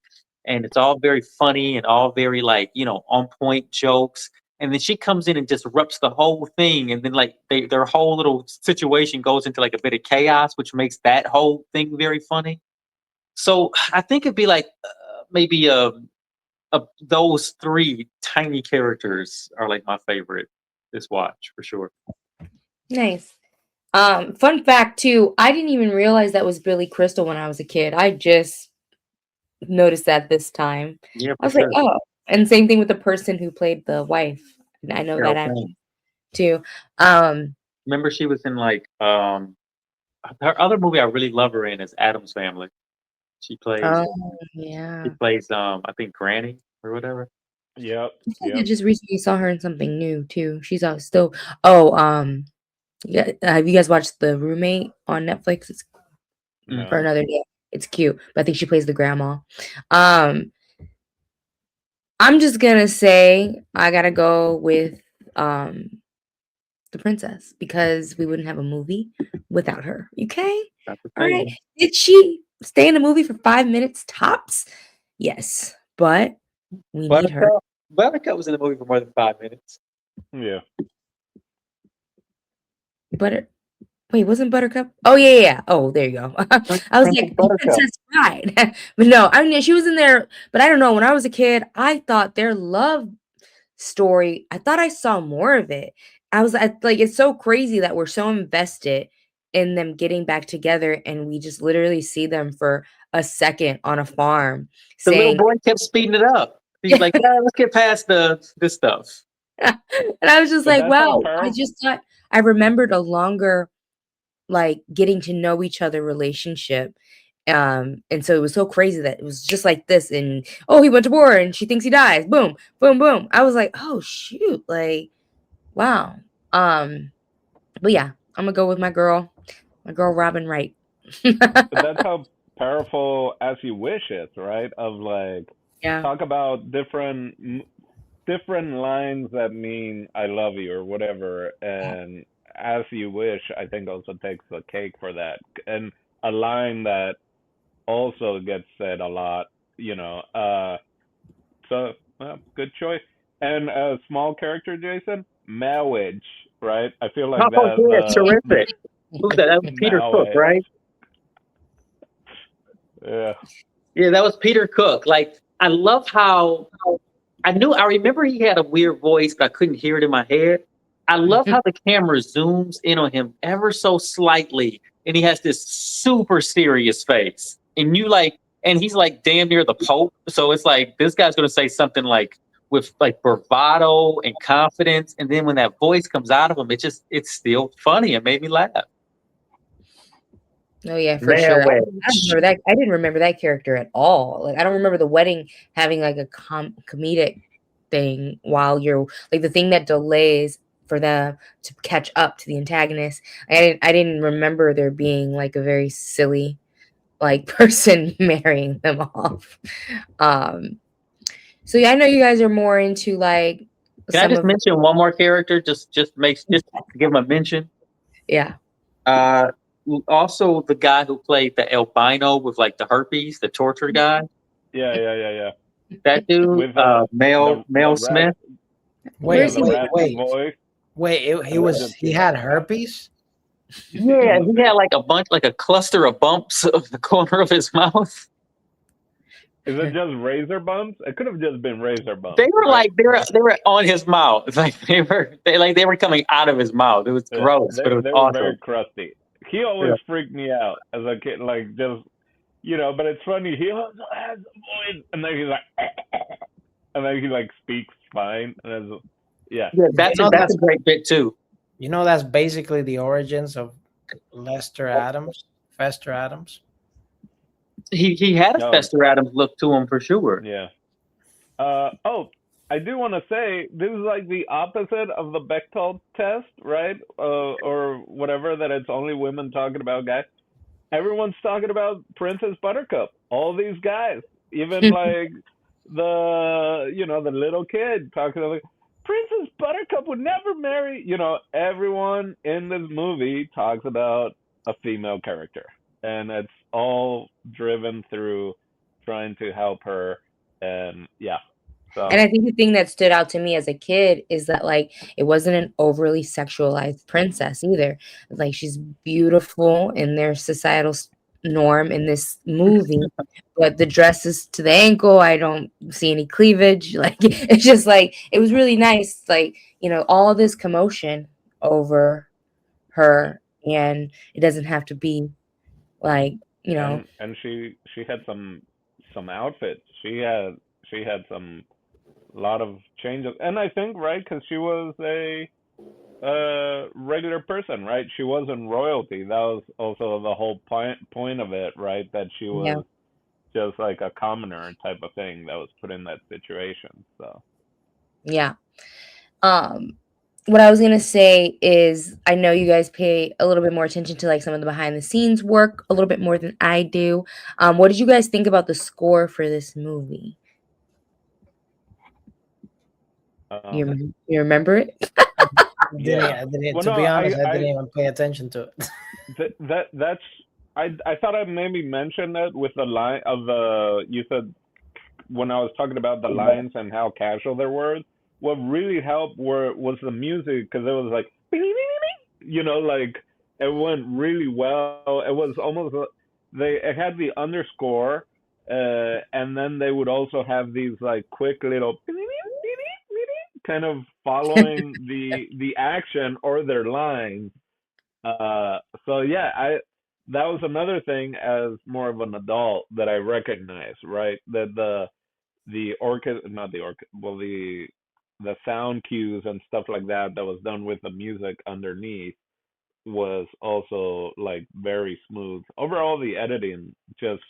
S2: and it's all very funny and all very like on point jokes. And then she comes in and disrupts the whole thing, and then like their whole little situation goes into like a bit of chaos, which makes that whole thing very funny. So I think it'd be like maybe those three tiny characters are like my favorite this watch for sure.
S1: Nice. Fun fact too, I didn't even realize that was Billy Crystal when I was a kid. I just noticed that this time.
S2: Yeah,
S1: I
S2: for
S1: was like,
S2: sure.
S1: oh, and same thing with the person who played the wife. And I know
S2: Carol
S1: that actor
S2: Kane.
S1: too. Um,
S2: Remember, she was in like her other movie I really love her in is Adam's Family. She plays
S1: oh yeah.
S2: I think Granny or whatever.
S4: Yep.
S1: I think I
S4: Yep.
S1: just recently saw her in something new too. She's still. Oh, yeah. Have you guys watched The Roommate on Netflix? It's for
S4: No.
S1: another day. It's cute, but I think she plays the grandma. Um, I'm just gonna say I gotta go with um the princess because we wouldn't have a movie without her. Okay,
S2: That's the
S1: all right.
S2: thing.
S1: Did she stay in the movie for 5 minutes tops? Yes, but we need her.
S2: Buttercup was in the movie for more than 5 minutes.
S4: Yeah.
S1: Butter. Wait, wasn't Buttercup? Oh yeah, yeah, yeah. Oh, there you go. I was
S2: Princess
S1: like, the
S2: Buttercup.
S1: Princess Bride, but no. I mean, she was in there, but I don't know. When I was a kid, I thought their love story. I thought I saw more of it. Like, it's so crazy that we're so invested in them getting back together, and we just literally see them for a second on a farm
S2: The little
S1: saying,
S2: boy kept speeding it up. He's like, "Yeah, let's get past this stuff."
S1: and I was just
S4: But
S1: like,
S4: that's how
S1: wow. I
S4: powerful.
S1: just thought I remembered a longer like getting to know each other relationship. And so it was so crazy that it was just like this, and oh, he went to war and she thinks he dies. Boom, boom, boom. I was like, oh shoot, like wow. But yeah, I'm gonna go with my girl Robin Wright.
S4: But that's how powerful As You Wish is, right? Of like,
S1: Yeah.
S4: talk about different lines that mean I love you or whatever, and As You Wish I think also takes the cake for that. And a line that also gets said a lot, so good choice. And a small character, Jason, marriage, right? I feel like
S2: Oh
S4: that
S2: yeah,
S4: the
S2: terrific. Who's that? That was Peter Cook,
S4: marriage.
S2: right?
S4: Yeah.
S2: Yeah, that was Peter Cook. Like, I love how I remember he had a weird voice, but I couldn't hear it in my head. I love how the camera zooms in on him ever so slightly, and he has this super serious face. And he's like damn near the Pope. So it's like this guy's gonna say something like with like bravado and confidence, and then when that voice comes out of him, it's still funny. It made me laugh.
S1: Oh yeah, for
S2: Man,
S1: sure. I don't
S2: Wedge.
S1: remember that. I didn't remember that character at all. Like I don't remember the wedding having like a comedic thing while you're like the thing that delays for them to catch up to the antagonist. I didn't remember there being like a very silly like person marrying them off. Um so yeah, I know you guys are more into like
S2: Can I
S1: some
S2: just
S1: of
S2: mention one more character? Just to give him a mention.
S1: yeah.
S2: Uh, Also the guy who played the albino with like the herpes, the torture guy.
S4: Yeah.
S2: That dude,
S4: With
S2: Mel
S4: rat,
S2: Smith.
S3: Wait,
S1: Where's
S4: the
S1: he
S3: wait,
S4: raspy
S3: wait,
S4: voice.
S3: wait.
S4: I love that
S3: He
S4: too.
S3: had herpes.
S2: Yeah, he had like a cluster of bumps of the corner of his mouth.
S4: Is it just razor bumps? It could have just been razor bumps.
S2: They were
S4: right?
S2: like they were on his mouth. It's like they were coming out of his mouth. It was
S4: Yeah,
S2: gross, but it was
S4: they were very
S2: awesome.
S4: crusty. He always freaked me out as a kid, like just but it's funny. He also has a voice, and then he's like, and then he like speaks fine, and it's,
S2: Yeah,
S3: You know
S2: that's a great bit too.
S3: that's basically the origins of Lester Adams, Fester Adams.
S2: He had a
S4: No.
S2: Fester Adams look to him for sure.
S4: Yeah. Oh, I do want to say this is like the opposite of the Bechdel test, right? Or whatever, that it's only women talking about guys. Everyone's talking about Princess Buttercup. All these guys, even like the little kid talking like Princess Buttercup would never marry. Everyone in this movie talks about a female character, and it's all driven through trying to help her. And yeah, so
S1: And I think the thing that stood out to me as a kid is that like it wasn't an overly sexualized princess either. Like she's beautiful in their societal norm in this movie, but the dress is to the ankle. I don't see any cleavage. Like it's just like it was really nice. Like all this commotion over her, and it doesn't have to be like
S4: and she had some outfits. She had some lot of changes, and I think right because she was a regular person, right? She wasn't royalty. That was also the whole point of it, right? That she was just like a commoner type of thing that was put in that situation. So
S1: yeah. What I was gonna say is I know you guys pay a little bit more attention to like some of the behind the scenes work a little bit more than I do. What did you guys think about the score for this movie? You remember it?
S3: Yeah.
S4: Well,
S3: To
S4: no,
S3: be honest, I didn't even pay attention to it.
S4: that's I thought I maybe mentioned that with the line of the you said when I was talking about the lines and how casual they were. What really helped was the music because it was like like it went really well. It was almost it had the underscore, and then they would also have these like quick little kind of following the action or their lines. So yeah, that was another thing as more of an adult that I recognized, right? That the orchestra, not the orchestra, well the sound cues and stuff like that was done with the music underneath was also like very smooth. Overall, the editing just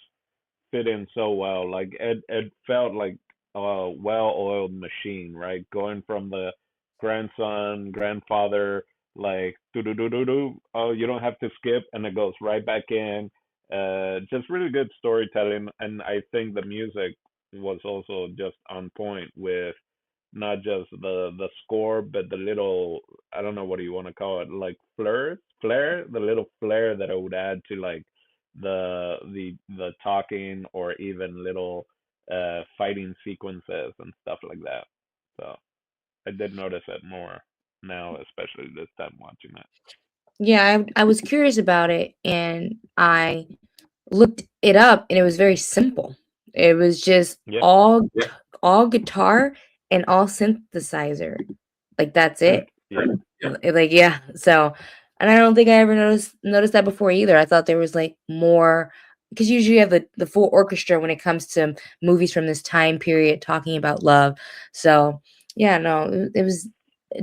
S4: fit in so well. Like it felt like a well-oiled machine, right? Going from the grandfather, like do do do do do. Oh, you don't have to skip, and it goes right back in. Just really good storytelling, and I think the music was also just on point with not just the score, but the little I don't know what do you want to call it, like flair, the little flair that it would add to like the talking or even little fighting sequences and stuff like that. So I did notice it more now, especially this time watching it.
S1: Yeah, I was curious about it and I looked it up and it was very simple. It was just
S4: Yeah.
S1: all guitar and all synthesizer. Like that's it.
S4: Yeah.
S1: So and I don't think I ever noticed that before either. I thought there was like more because usually you have the full orchestra when it comes to movies from this time period talking about love. So yeah, no, it was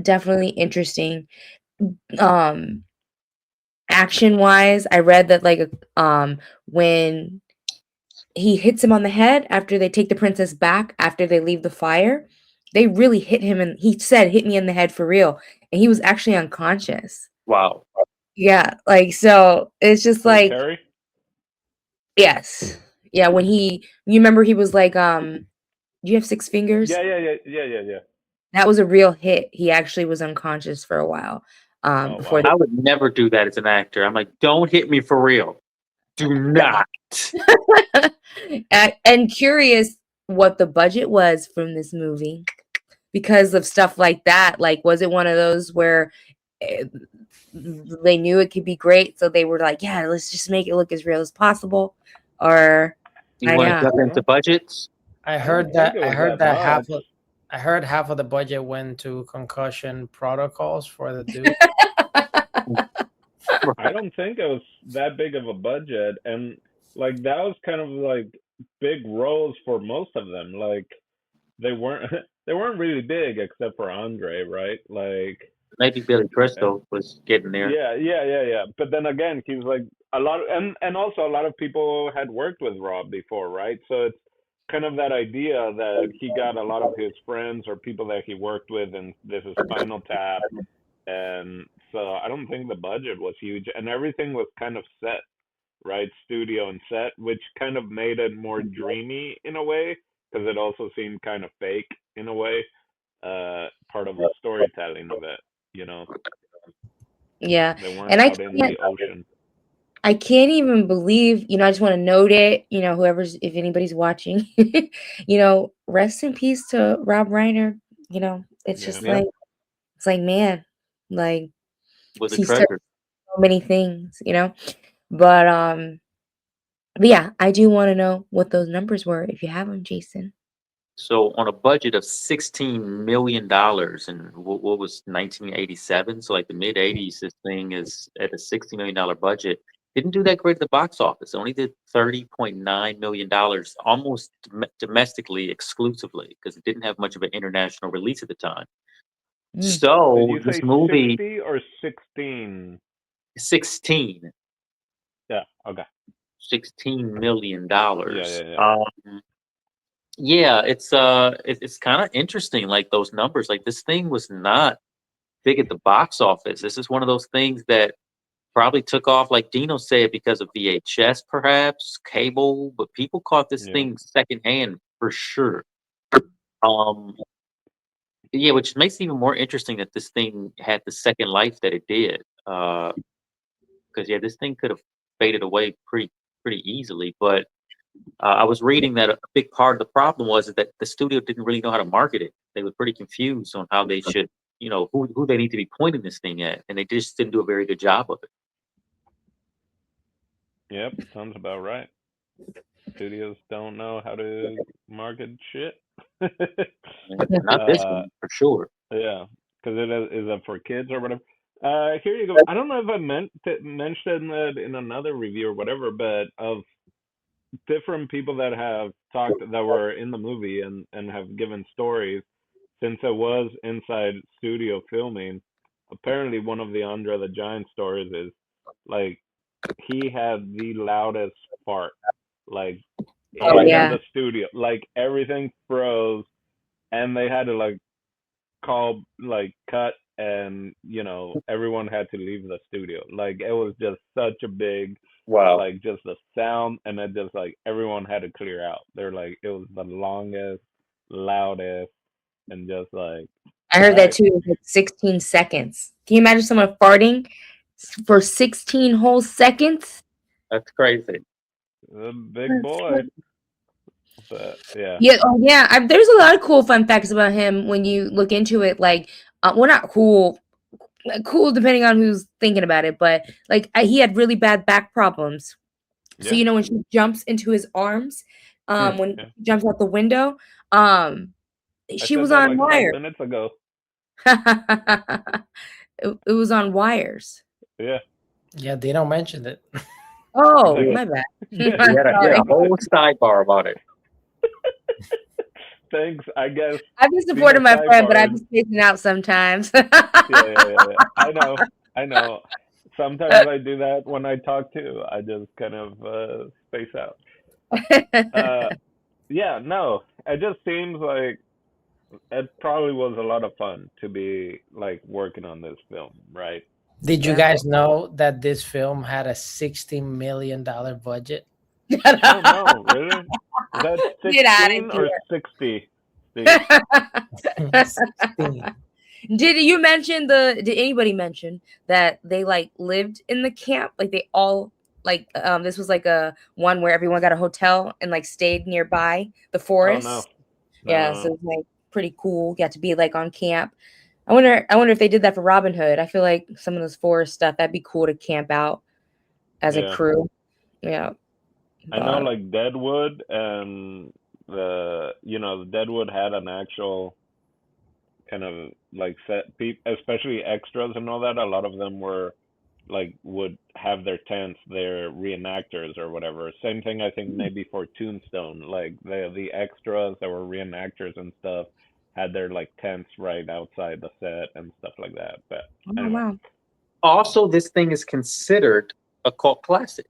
S1: definitely interesting. Um Action wise, I read that like when he hits him on the head after they take the princess back after they leave the fire, they really hit him and he said hit me in the head for real and he was actually unconscious.
S2: Wow.
S1: Yeah, like so it's just like
S4: Cary?
S1: yes. Yeah, when you remember he was like do you have six fingers?
S4: Yeah.
S1: That was a real hit. He actually was unconscious for a while. Before
S2: I would never do that as an actor. I'm like, don't hit me for real. Do not.
S1: and curious what the budget was from this movie because of stuff like that. Like, was it one of those where they knew it could be great, so they were like, "Yeah, let's just make it look as real as possible," or
S2: Do you
S1: I
S2: want to
S1: know.
S2: jump into budgets?
S3: I
S4: I
S3: heard
S4: don't
S3: that
S4: think it
S3: I
S4: was
S3: heard
S4: that
S3: that half
S4: much.
S3: of I heard half of the budget went to concussion protocols for the dude.
S4: I don't think it was that big of a budget, and like that was kind of like big roles for most of them. Like they weren't they weren't really big except for Andre, right? Like
S2: Maybe Billy
S4: and
S2: Crystal was getting there.
S4: yeah. But then again, he's like a lot, and also a lot of people had worked with Rob before, right? So it's kind of that idea that he got a lot of his friends or people that he worked with, and this is Spinal Tap, and so I don't think the budget was huge, and everything was kind of set, right? Studio and set, which kind of made it more dreamy in a way, because it also seemed kind of fake in a way, part of the storytelling of it, you know.
S1: Yeah.
S4: They weren't
S1: And
S4: out in the ocean.
S1: I can't even believe, I just want to note it, whoever's, if anybody's watching, rest in peace to Rob Reiner. It's just
S4: Yeah.
S1: it's like, man, like
S2: Was a
S1: he started
S2: treasure.
S1: so many things, but yeah, I do want to know what those numbers were if you have them, Jason.
S2: So on a budget of $16 million in what was 1987, so like the mid 80s, this thing is at a $60 million budget. Didn't do that great at the box office. It only did $30.9 million, almost domestically exclusively, because it didn't have much of an international release at the time.
S1: Mm.
S4: Did
S2: So
S4: you
S2: this
S4: say
S2: movie,
S4: 60 or 16?
S2: 16,
S4: Yeah. Okay.
S2: $16 million.
S4: Yeah.
S2: Yeah, it's kind of interesting, like those numbers. Like this thing was not big at the box office. This is one of those things that probably took off, like Dino said, because of VHS, perhaps cable, but people caught this
S4: Yeah.
S2: thing secondhand for sure. Um, yeah, which makes it even more interesting that this thing had the second life that it did. Because yeah, this thing could have faded away pretty easily, but I was reading that a big part of the problem was that the studio didn't really know how to market it. They were pretty confused on how they should, who they need to be pointing this thing at, and they just didn't do a very good job of it.
S4: Yep. Sounds about right. Studios don't know how to market shit.
S2: Not this one for sure.
S4: Yeah, because is it for kids or whatever. Here you go. I don't know if I mentioned that in another review or whatever, but of different people that have talked that were in the movie and have given stories since it was inside studio filming. Apparently, one of the Andre the Giant stories is like he had the loudest fart, like
S1: Oh
S4: in
S1: yeah.
S4: the studio, like everything froze, and they had to like call like cut, and everyone had to leave the studio. Like it was just such a big,
S2: Wow.
S4: like just the sound, and then just like everyone had to clear out. They're like it was the longest, loudest, and just like
S1: I heard that
S4: I
S1: too. It was like 16 seconds. Can you imagine someone farting for 16 whole seconds?
S2: That's crazy.
S4: a big boy, but yeah,
S1: Yeah, oh yeah. There's a lot of cool fun facts about him when you look into it. Like, well, not cool, cool depending on who's thinking about it. But like, he had really bad back problems. So
S4: yeah,
S1: when she jumps into his arms, when
S4: yeah.
S1: she jumps out the window,
S4: I
S1: she
S4: said
S1: was
S4: that
S1: on
S4: like 5
S1: wires.
S4: minutes ago.
S1: It was on wires.
S4: Yeah,
S3: Yeah, they don't mention it.
S1: Oh,
S4: like
S1: my bad.
S4: yeah.
S2: We had
S1: Sorry.
S2: a whole sidebar about it.
S4: Thanks, I guess.
S1: I've been supporting
S4: Being a
S1: my friend, but I'm
S4: sidebar.
S1: just spacing out sometimes.
S4: Yeah. I know. Sometimes I do that when I talk too. I just kind of space out. Yeah, no. It just seems like it probably was a lot of fun to be like working on this film, right?
S3: Did you
S1: Yeah.
S3: guys know that this film had a $60 million budget?
S4: Oh no, really? Is that
S1: Get out
S4: 16
S1: of
S4: or
S1: here.
S4: 60? Steve?
S3: 16.
S1: Did anybody mention that they like lived in the camp? Like they all like this was like a one where everyone got a hotel and like stayed nearby the
S4: Oh
S1: forest.
S4: no.
S1: Yeah, so it's like pretty cool. Got to be like on camp. I wonder if they did that for Robin Hood. I feel like some of this forest stuff that'd be cool to camp out as a
S4: Yeah.
S1: crew. Yeah.
S4: I know
S1: But
S4: like Deadwood and the Deadwood had an actual kind of like set people, especially extras and all that. A lot of them were like would have their tents, their reenactors or whatever. Same thing I think maybe for Tombstone, like the extras that were reenactors and stuff had their like tents right outside the set and stuff like that. But
S1: oh
S4: anyway,
S1: wow.
S2: Also, this thing is considered a cult classic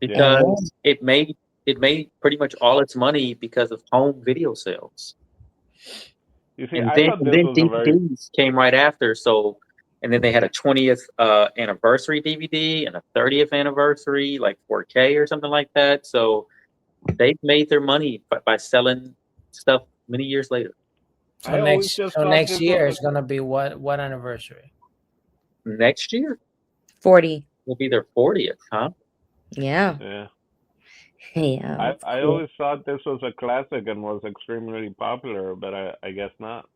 S4: yeah.
S1: Oh.
S2: because it made pretty much all its money because of home video sales.
S4: You see,
S2: And
S4: I
S2: then
S4: thought this was a very
S2: DVDs came right after. So, and then they had a 20th anniversary DVD and a 30th anniversary, like 4K or something like that. So they made their money by selling stuff many years later.
S4: I always just
S3: So
S4: thought
S3: next
S4: this
S3: year
S4: was
S3: is gonna be what anniversary?
S2: Next year
S1: 40.
S2: will be their 40th, huh?
S1: Yeah.
S4: yeah.
S1: Yeah, that's
S4: I
S1: cool.
S4: always thought this was a classic and was extremely popular, but I guess not.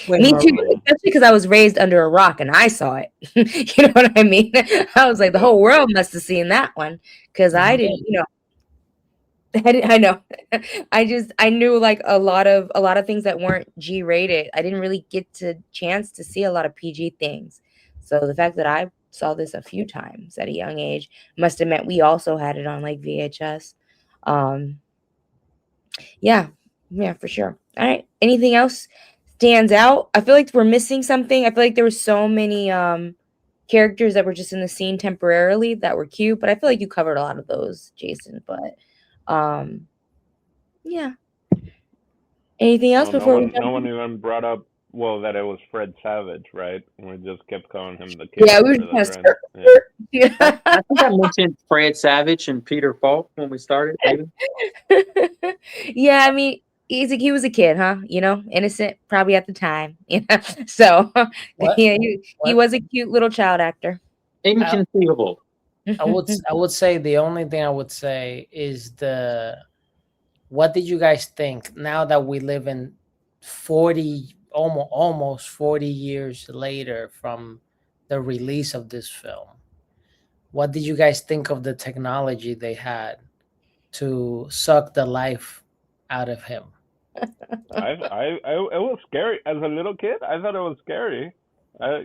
S3: Wait,
S1: Me too,
S4: Uh,
S1: especially because I was raised under a rock and I saw it. You know what I mean? I was like, the whole world must have seen that one because I didn't, I know. I knew like a lot of things that weren't G rated. I didn't really get to chance to see a lot of PG things. So the fact that I saw this a few times at a young age must have meant we also had it on like VHS. Um, yeah, yeah, for sure. All right. Anything else stands out? I feel like we're missing something. I feel like there were so many characters that were just in the scene temporarily that were cute, but I feel like you covered a lot of those, Jason. But um yeah. Anything else
S4: well,
S1: before we
S4: no
S1: jump
S4: one
S1: in?
S4: even brought up that it was Fred Savage, right? And we just kept calling him the
S1: Yeah,
S4: kid
S1: we were
S4: or the
S1: just
S4: grand. Yeah.
S1: yeah.
S2: I think I mentioned Fred Savage and Peter Falk when we started, maybe.
S1: Yeah, I mean, he was a kid, huh? Innocent probably at the time, So
S3: What
S1: yeah, he
S3: what
S1: was a cute little child actor.
S3: I,
S2: Inconceivable.
S3: I would say the only thing I would say is what did you guys think now that we live in 40 almost 40 years later from the release of this film? What did you guys think of the technology they had to suck the life out of him?
S4: It was scary as a little kid. I thought it was scary. Like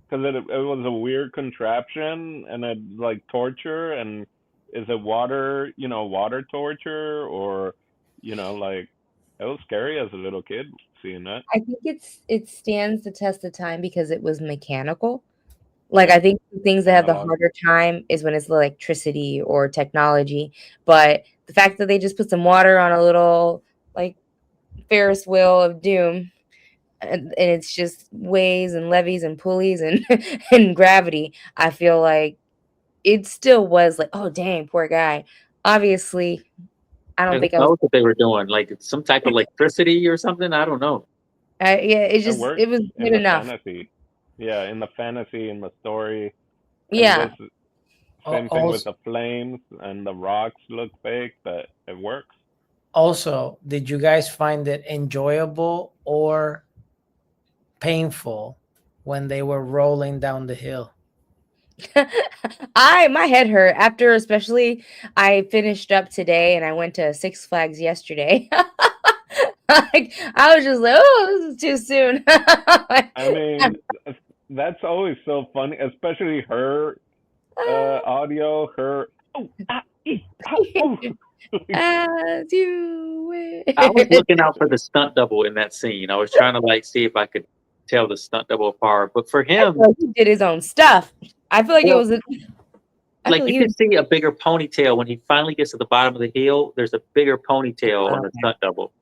S4: because it was a weird contraption and it like torture and is it water torture or like it was scary as a little kid seeing that.
S1: I think it stands the test of time because it was mechanical. Like,
S4: Yeah,
S1: I think the things that have the
S4: analog.
S1: harder time is when it's electricity or technology, but the fact that they just put some water on a little, like, Ferris wheel of doom, and it's just ways and levies and pulleys and and gravity, I feel like it still was like, "Oh, dang, poor guy." Obviously, I don't
S2: And who
S1: think I was
S2: knows what they were doing? Like some type of electricity or something? I don't know.
S1: yeah,
S4: It
S1: it
S4: worked
S1: was
S4: in
S1: good
S4: the
S1: enough.
S4: fantasy. Yeah, in the fantasy, in the story, and
S1: Yeah.
S4: this same thing with
S3: Also,
S4: the flames and the rocks look fake, but it works.
S3: also, did you guys find it enjoyable or painful when they were rolling down the hill?
S1: My head hurt after, especially I finished up today and I went to Six Flags yesterday. Like, I was just like, oh, this is too soon.
S4: I mean, that's always so funny, especially her audio, her oh.
S1: As you
S2: I was
S1: wish.
S2: looking out for the stunt double in that scene. I was trying to like see if I could tell the stunt double apart. But for
S1: I feel
S2: him,
S1: like he did his own stuff. I feel like it
S2: well,
S1: was. I
S2: like
S1: feel like
S2: you
S1: he
S2: can
S1: was.
S2: see a bigger ponytail when he finally gets to the bottom of the hill. There's a bigger ponytail on the
S1: Okay.
S2: stunt double.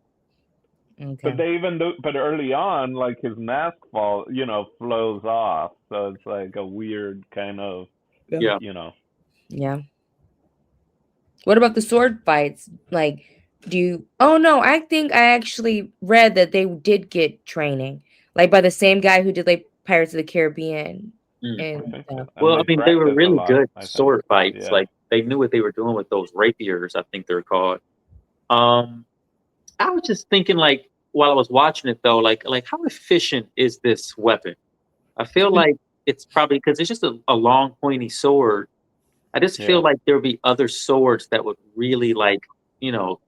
S4: But
S1: Okay.
S4: they even do, but early on, like his mask flows off, so it's like a weird kind of,
S2: Yeah.
S1: Yeah. What about the sword fights? Like, do you? Oh no, I think I actually read that they did get training, like by the same guy who did like Pirates of the Caribbean
S2: Mm.
S4: I
S1: and
S4: think so.
S1: stuff.
S4: And
S2: Well, I
S4: they
S2: mean, they were
S4: practice a
S2: really
S4: lot,
S2: good
S4: I think.
S2: sword fights.
S4: Yeah.
S2: Like they knew what they were doing with those rapiers. I think they're called. Um, I was just thinking, like, while I was watching it, though, like how efficient is this weapon? I feel like it's probably because it's just a long, pointy sword. I just feel like there would be other swords that would really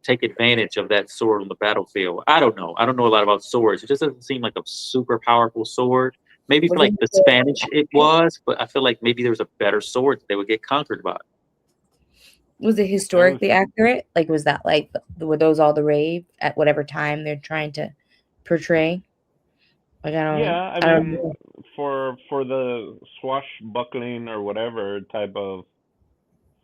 S2: take advantage of that sword on the battlefield. I don't know. I don't know a lot about swords. It just doesn't seem like a super powerful sword. Maybe for
S1: Was it
S2: like the Spanish it was, but I feel like maybe there was a better sword that they would get conquered by.
S1: Was it historically accurate? Like, was that like were those all the rave at whatever time they're trying to portray? Like,
S4: Yeah,
S1: I don't know.
S4: for the swashbuckling or whatever type of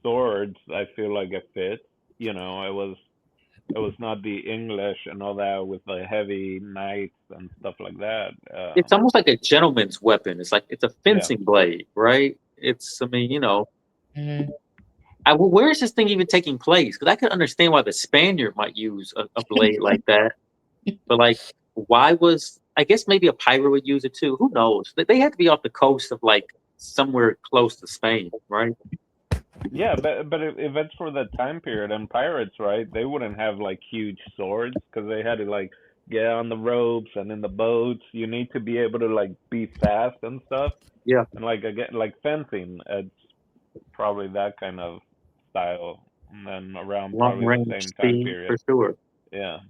S4: swords, I feel like it fits. It was not the English and all that with the heavy knights and stuff like that.
S2: It's almost like a gentleman's weapon. It's like it's a
S4: Yeah.
S2: fencing blade, right? I mean,
S1: Mhm.
S2: where is this thing even taking place? Because I could understand why the Spaniard might use a blade like that, but like, why was I guess maybe a pirate would use it too? Who knows? They had to be off the coast of like somewhere close to Spain, right?
S4: Yeah, but if it's for the time period and pirates, right? They wouldn't have like huge swords because they had to like get on the ropes and in the boats. You need to be able to like be fast and stuff.
S2: Yeah.
S4: And like again, like fencing, it's probably that kind of style. And then around
S2: Long
S4: probably the
S2: range
S4: same time
S2: speed for
S4: period.
S2: sure.
S4: Yeah,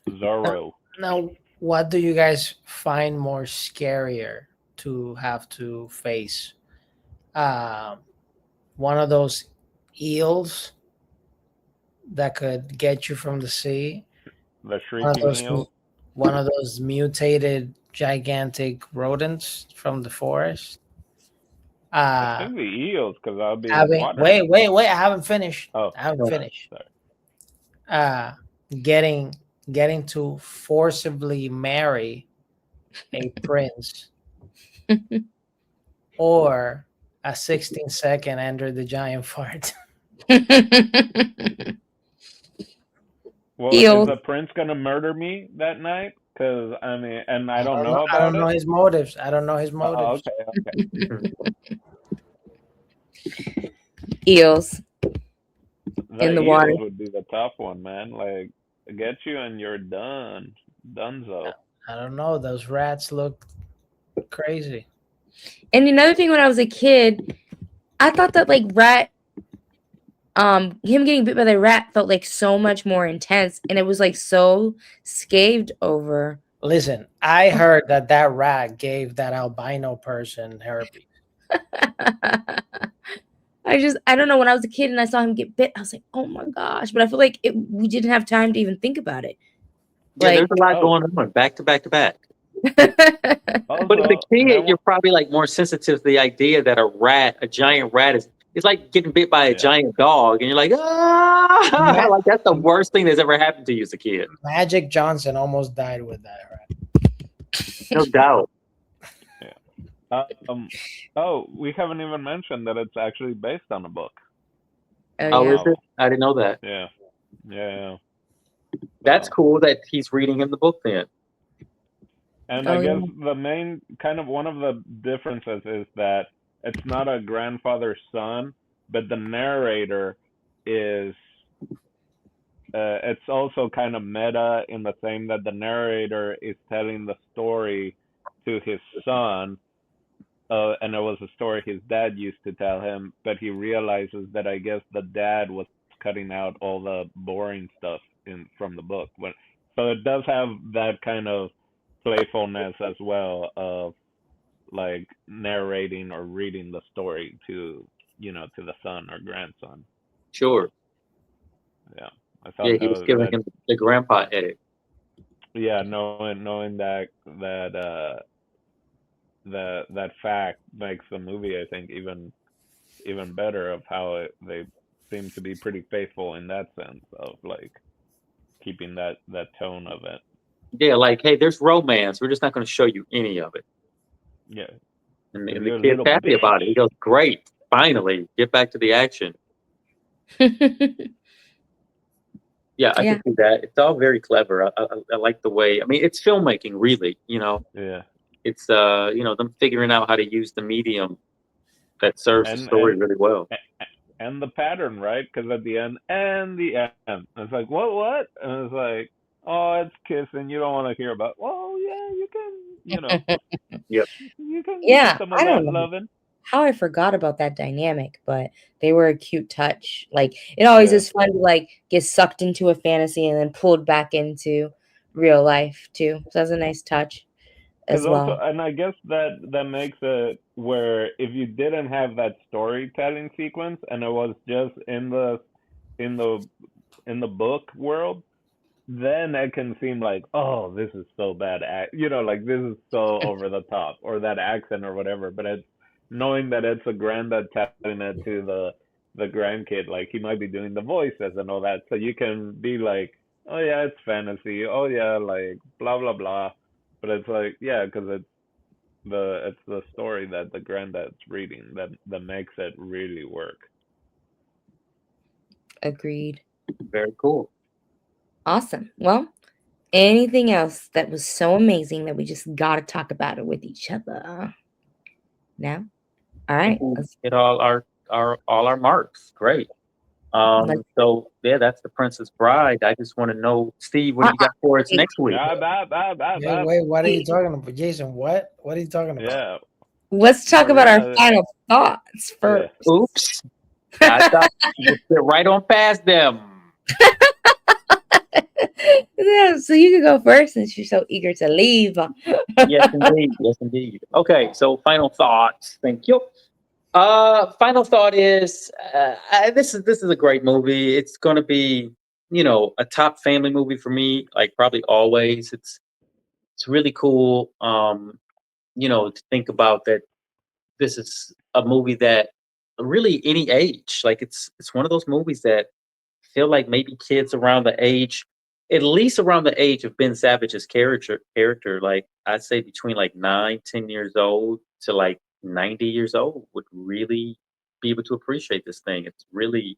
S4: Zorro.
S3: Now, what do you guys find more scarier to have to face? One of those eels that could get you from the sea,
S4: The
S3: one of
S4: shrieking
S3: those
S4: eels.
S3: one of those mutated gigantic rodents from the forest.
S4: I think the eels, because I'll be in water.
S3: Wait, I haven't finished.
S4: Oh,
S3: I haven't finished.
S4: sorry.
S3: Getting to forcibly marry a prince, or a 16-second André the Giant fart.
S4: Well,
S1: Eel.
S4: is the prince gonna murder me that night? Because I mean, and I don't know
S3: I
S4: about
S3: don't know
S4: it.
S3: his motives. I don't know his
S4: Oh,
S3: motives.
S4: okay.
S1: Eels
S4: The
S1: in the
S4: eels
S1: water.
S4: would be the tough one, man. Like, get you and you're done. Donezo.
S3: I don't know. Those rats look crazy.
S1: And another thing, when I was a kid, I thought that like him getting bit by the rat felt like so much more intense, and it was like so scathed over.
S3: Listen, I heard that rat gave that albino person herpes.
S1: I don't know. When I was a kid and I saw him get bit, I was like, oh my gosh. But I feel like we didn't have time to even think about it.
S2: Yeah,
S1: Like,
S2: there's a lot going on back to back to back.
S4: Also,
S2: But as a kid,
S4: that
S2: you're probably like more sensitive to the idea that a giant rat it's like getting bit by a giant dog, and you're like, ah, like that's the worst thing that's ever happened to you as a kid.
S3: Magic Johnson almost died with that rat.
S2: No doubt.
S4: Oh, we haven't even mentioned that it's actually based on a book.
S2: Oh,
S1: yeah.
S2: is it? I didn't know that.
S4: Yeah.
S2: That's cool that he's reading in the book then.
S4: And I guess the main kind of one of the differences is that it's not a grandfather son, but the narrator is. It's also kind of meta in the same that the narrator is telling the story to his son, and it was a story his dad used to tell him, but he realizes that I guess the dad was cutting out all the boring stuff from the book. So it does have that kind of playfulness as well of like narrating or reading the story to the son or grandson.
S2: Sure.
S4: Yeah, I thought
S2: Yeah, he was giving him the grandpa edit.
S4: Yeah, knowing that fact makes the movie, I think, even better of how they seem to be pretty faithful in that sense of like keeping that tone of it.
S2: Yeah, like, hey, there's romance. We're just not going to show you any of it.
S4: Yeah.
S2: And the kid's happy about it. He goes, great, finally, get back to the action. Yeah, I can see that. It's all very clever. I like the way. I mean, it's filmmaking, really.
S4: Yeah.
S2: It's them figuring out how to use the medium that serves the story really well.
S4: And the pattern, right? Because at the end, it's like what? And it's like, oh, it's kissing. You don't want to hear about. Well, yeah, you can.
S2: Yep.
S4: You can get some of that loving.
S1: how I forgot about that dynamic, but they were a cute touch. Like it always
S4: Yeah.
S1: is fun to like get sucked into a fantasy and then pulled back into real life too. So that's a nice touch
S4: Because
S1: as
S4: also,
S1: well.
S4: and I guess that makes it where if you didn't have that storytelling sequence and it was just in the in the book world, then it can seem like, oh, this is so bad, like this is so over the top, or that accent or whatever. But it's knowing that it's a granddad telling it to the grandkid, like he might be doing the voices and all that, so you can be like, oh yeah, it's fantasy, oh yeah, like blah blah blah, but it's like, yeah, because it's the story that the granddad's reading that makes it really work.
S1: Agreed.
S2: Very cool.
S1: Awesome. Well, anything else that was so amazing that we just got to talk about it with each other? Now, all
S2: I think
S1: right.
S2: we hit all our marks. Great.
S1: Let's
S2: So yeah, that's the Princess Bride. I just want to know, Steve, what do you got for us
S1: wait,
S2: next week?
S3: Wait, what are you talking about, Jason? What are you talking about?
S4: Yeah,
S1: let's talk about our
S4: Marina.
S1: final thoughts
S4: Yeah.
S1: first.
S2: Oops. I thought you just get right on past them.
S1: Yeah, so you can go first since you're so eager to leave.
S2: Yes, indeed. Yes, indeed. Okay, so final thoughts. Thank you. Final thought is this is a great movie. It's going to be, a top family movie for me. Like probably always. It's really cool. To think about that. This is a movie that really any age. Like it's one of those movies that feel like maybe kids around the age, at least around the age of Ben Savage's character, like I'd say between like 9, 10 years old to like 90 years old would really be able to appreciate this thing. It's really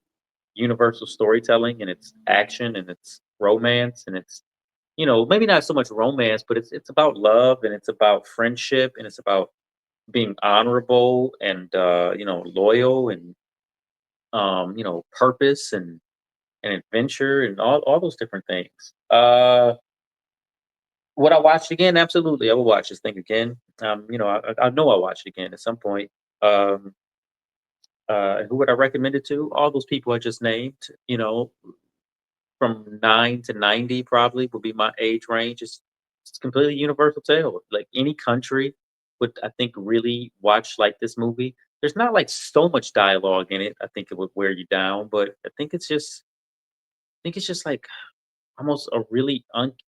S2: universal storytelling and it's action and it's romance and it's maybe not so much romance, but it's about love and it's about friendship and it's about being honorable and loyal and purpose and adventure and all those different things. Would I watch it again? Absolutely, I will watch this thing again. I know I'll watch it again at some point. Um, who would I recommend it to? All those people I just named. From 9 to 90 probably would be my age range. It's completely universal tale. Like any country would I think really watch like this movie. There's not like so much dialogue in it. I think it would wear you down, but I think it's just like almost a really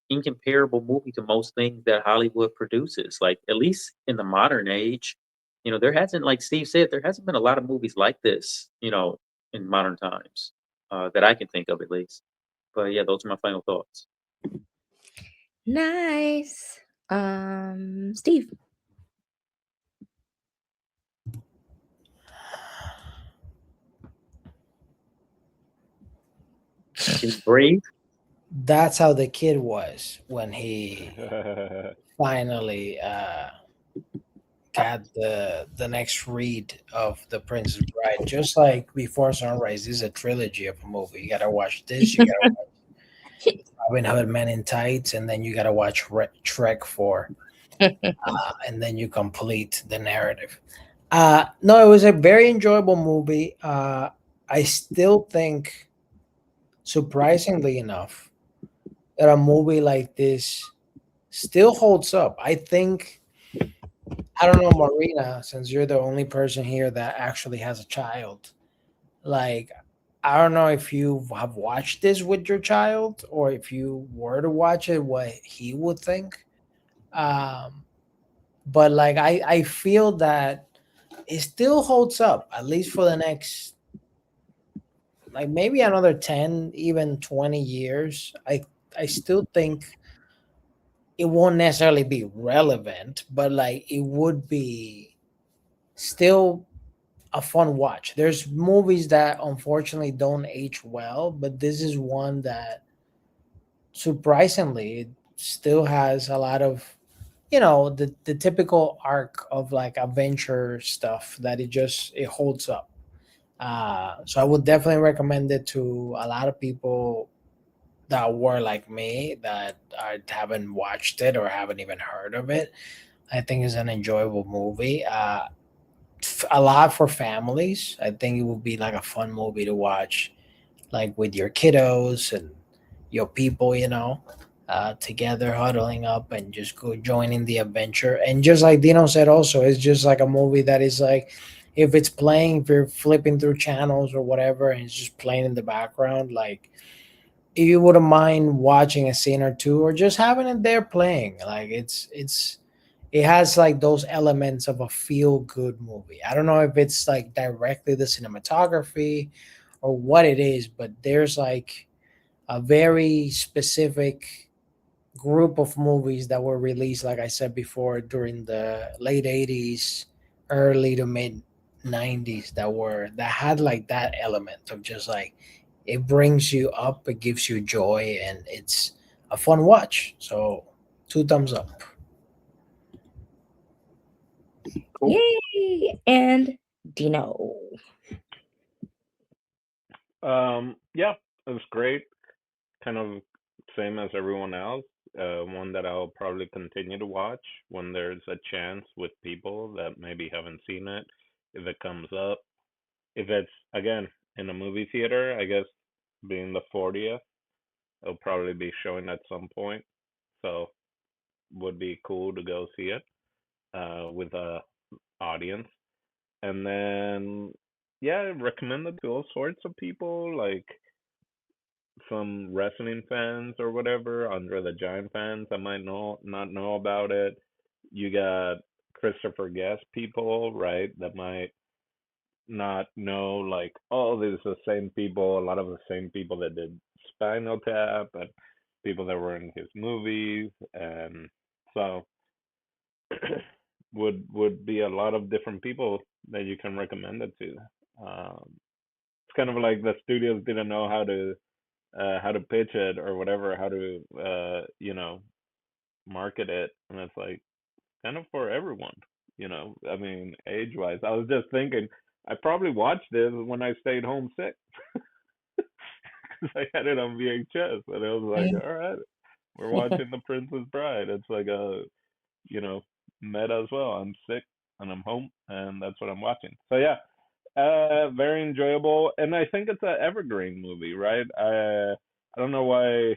S2: incomparable movie to most things that Hollywood produces. Like at least in the modern age, there hasn't, like Steve said, there hasn't been a lot of movies like this, in modern times that I can think of at least. But yeah, those are my final thoughts.
S1: Nice. Steve.
S2: Can you breathe?
S3: That's how the kid was when he finally got the next read of the Princess Bride. Just like Before Sunrise, this is a trilogy of a movie. You gotta watch this. You gotta watch Robin Hood Men in Tights, and then you gotta watch Trek 4, and then you complete the narrative. No, it was a very enjoyable movie. I still think, surprisingly enough, that a movie like this still holds up. I think, I don't know, Marina, since you're the only person here that actually has a child, like, I don't know if you have watched this with your child or if you were to watch it, what he would think. Um, but like, I feel that it still holds up, at least for the next, like maybe another 10, even 20 years. I still think it won't necessarily be relevant, but like it would be still a fun watch. There's movies that unfortunately don't age well, but this is one that surprisingly it still has a lot of, the typical arc of like adventure stuff that it holds up. So I would definitely recommend it to a lot of people that were like me that haven't watched it or haven't even heard of it. I think it's an enjoyable movie. a lot for families. I think it would be like a fun movie to watch, like with your kiddos and your people, together huddling up and just go joining the adventure. And just like Dino said, also, it's just like a movie that is like, if it's playing, if you're flipping through channels or whatever, and it's just playing in the background, like if you wouldn't mind watching a scene or two or just having it there playing, like it has like those elements of a feel good movie. I don't know if it's like directly the cinematography or what it is, but there's like a very specific group of movies that were released, like I said before, during the late 80s, early to mid 90s, that had like that element of just like it brings you up, it gives you joy, and it's a fun watch. So 2 thumbs up.
S2: Cool.
S1: Yay! And Dino.
S4: Yeah, it was great. Kind of same as everyone else. One that I'll probably continue to watch when there's a chance with people that maybe haven't seen it, if it comes up. If it's again in a movie theater, I guess being the 40th, it'll probably be showing at some point. So would be cool to go see it with a audience. And then yeah, I recommend it to all sorts of people, like some wrestling fans or whatever, Andre the Giant fans that might not know about it. You got Christopher Guest people, right, that might not know, like, oh, these are the same people, a lot of the same people that did Spinal Tap and people that were in his movies, and so would be a lot of different people that you can recommend it to. It's kind of like the studios didn't know how to pitch it or whatever, how to market it, and it's like kind of for everyone. I mean, age wise, I was just thinking I probably watched this when I stayed home sick because I had it on VHS, and it was like, all right, we're watching The Princess Bride. It's like a you know meta as well. I'm sick and I'm home, and that's what I'm watching. So yeah, very enjoyable, and I think it's an evergreen movie, right? I don't know why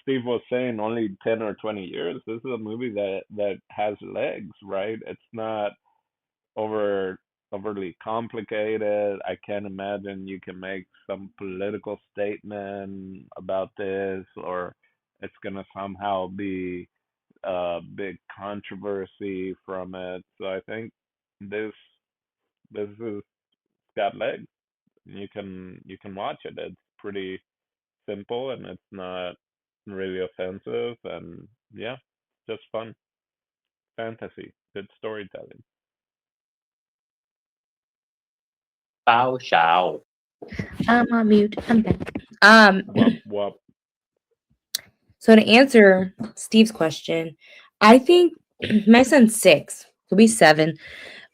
S4: Steve was saying only 10 or 20 years. This is a movie that has legs, right? It's not over overly complicated. I can't imagine you can make some political statement about this, or it's gonna somehow be a big controversy from it. So I think this this is got legs. You can watch it. It's pretty simple and it's not really offensive, and yeah, just fun. Fantasy, good storytelling.
S2: Bow Shao.
S1: I'm on mute. I'm back.
S4: Wop wop.
S1: So to answer Steve's question, I think my son's 6. He'll be 7.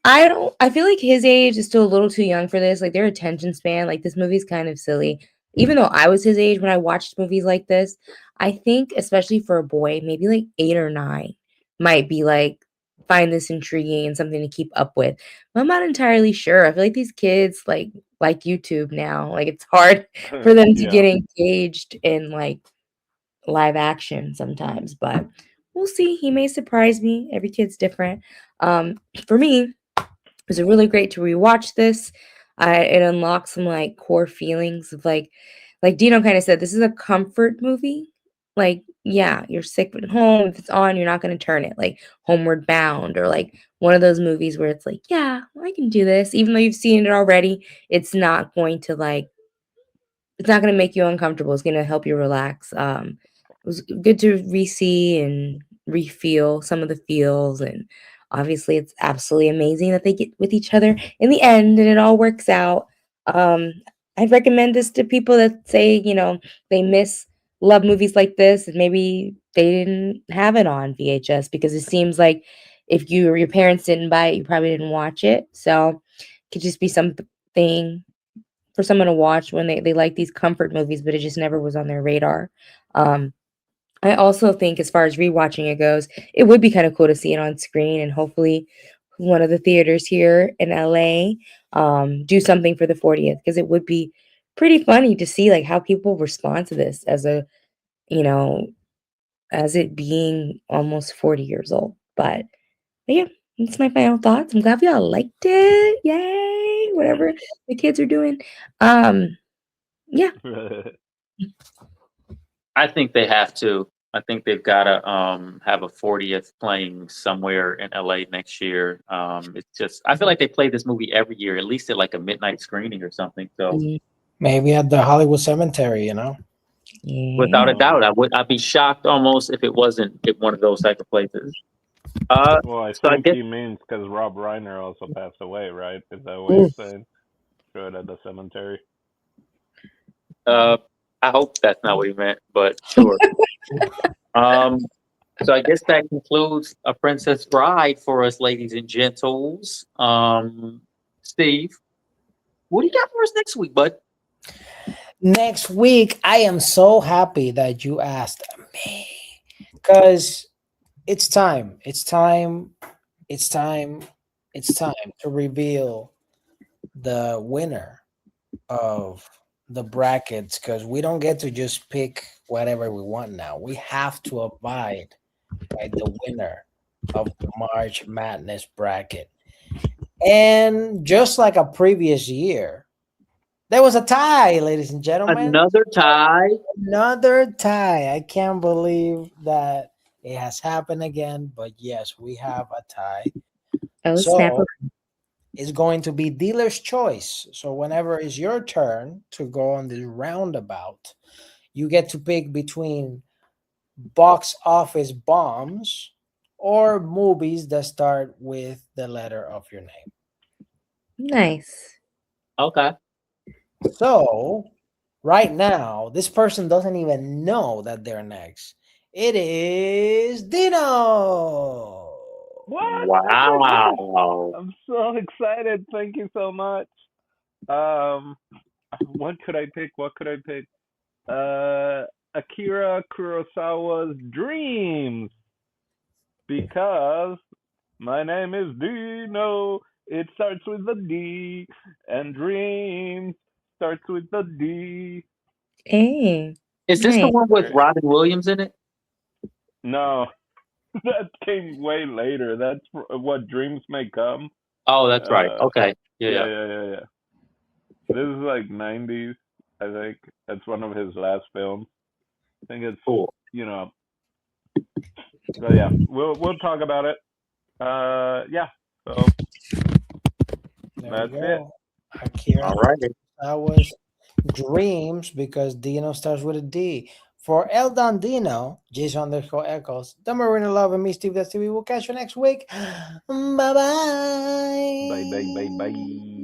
S1: I feel like his age is still a little too young for this. Like their attention span, like this movie's kind of silly. Even though I was his age when I watched movies like this, I think especially for a boy, maybe like 8 or 9 might be like find this intriguing and something to keep up with. But I'm not entirely sure. I feel like these kids like YouTube now. Like it's hard for them to
S4: Yeah.
S1: get engaged in like live action sometimes, but we'll see. He may surprise me. Every kid's different. For me, it was really great to rewatch this. It unlocked some like core feelings of like Dino kind of said, this is a comfort movie. Like, yeah, you're sick at home. If it's on, you're not going to turn it. Like Homeward Bound or like one of those movies where it's like, yeah, I can do this. Even though you've seen it already, it's not going to make you uncomfortable. It's going to help you relax. It was good to re-see and re-feel some of the feels, and obviously, it's absolutely amazing that they get with each other in the end, and it all works out. Um, I'd recommend this to people that say, they miss love movies like this, and maybe they didn't have it on VHS because it seems like if you or your parents didn't buy it, you probably didn't watch it. So, it could just be something for someone to watch when they like these comfort movies, but it just never was on their radar. Um, I also think as far as rewatching it goes, it would be kind of cool to see it on screen and hopefully one of the theaters here in LA, do something for the 40th, because it would be pretty funny to see like how people respond to this as a, you know, as it being almost 40 years old. But yeah, that's my final thoughts. I'm glad we all liked it. Yay! Whatever the kids are doing. Yeah.
S2: I think they have to. I think they've got to have a 40th playing somewhere in LA next year. It's just I feel like they play this movie every year, at least at like a midnight screening or something. So
S3: Maybe at the Hollywood Cemetery, you know.
S2: without a
S1: Yeah.
S2: doubt, I'd be shocked almost if it wasn't at one of those type of places.
S4: Well, I
S2: So I
S4: think
S2: guess
S4: he means because Rob Reiner also passed away, right? Is that what you're saying? Show it at the cemetery.
S2: I hope that's not what he meant, but sure. Um, so I guess that concludes A Princess Bride for us, ladies and gentles. Steve, what do you got for us next week, bud?
S3: Next week, I am so happy that you asked me because it's time. It's time. It's time. It's time to reveal the winner of the brackets because we don't get to just pick whatever we want now. We have to abide by the winner of the March Madness bracket. And just like a previous year, there was a tie, ladies and gentlemen.
S2: Another tie.
S3: Another tie. I can't believe that it has happened again, but yes, we have a tie.
S1: Oh, snap.
S3: So it's going to be dealer's choice. So whenever it's your turn to go on this roundabout, you get to pick between box office bombs or movies that start with the letter of your name.
S1: Nice.
S2: Okay.
S3: So right now, this person doesn't even know that they're next. It is Dino.
S4: What?
S2: Wow.
S4: I'm so excited. Thank you so much. What could I pick? What could I pick? Akira Kurosawa's Dreams. Because my name is Dino. It starts with a D, and Dreams starts with a D.
S1: Hey.
S2: Is this the
S1: Nice.
S2: one with Robin Williams in it?
S4: No, that came way later. That's what Dreams May Come.
S2: Oh, that's right. Okay.
S4: Yeah,
S2: Yeah.
S4: yeah, yeah, yeah. This is like 90s, I think. That's one of his last films. I think it's,
S2: Cool.
S4: you know, but yeah, we'll talk about it. Yeah, so
S3: There
S4: that's
S3: we
S4: it.
S3: go. Akira
S2: All right.
S3: Kurosawa's Dreams because Dino starts with a D. For El Don Dino, Jason underscore Echoes, the Marina Love, and me, Steve. That's TV. We'll catch you next week. Bye bye.
S4: Bye, bye, bye, bye.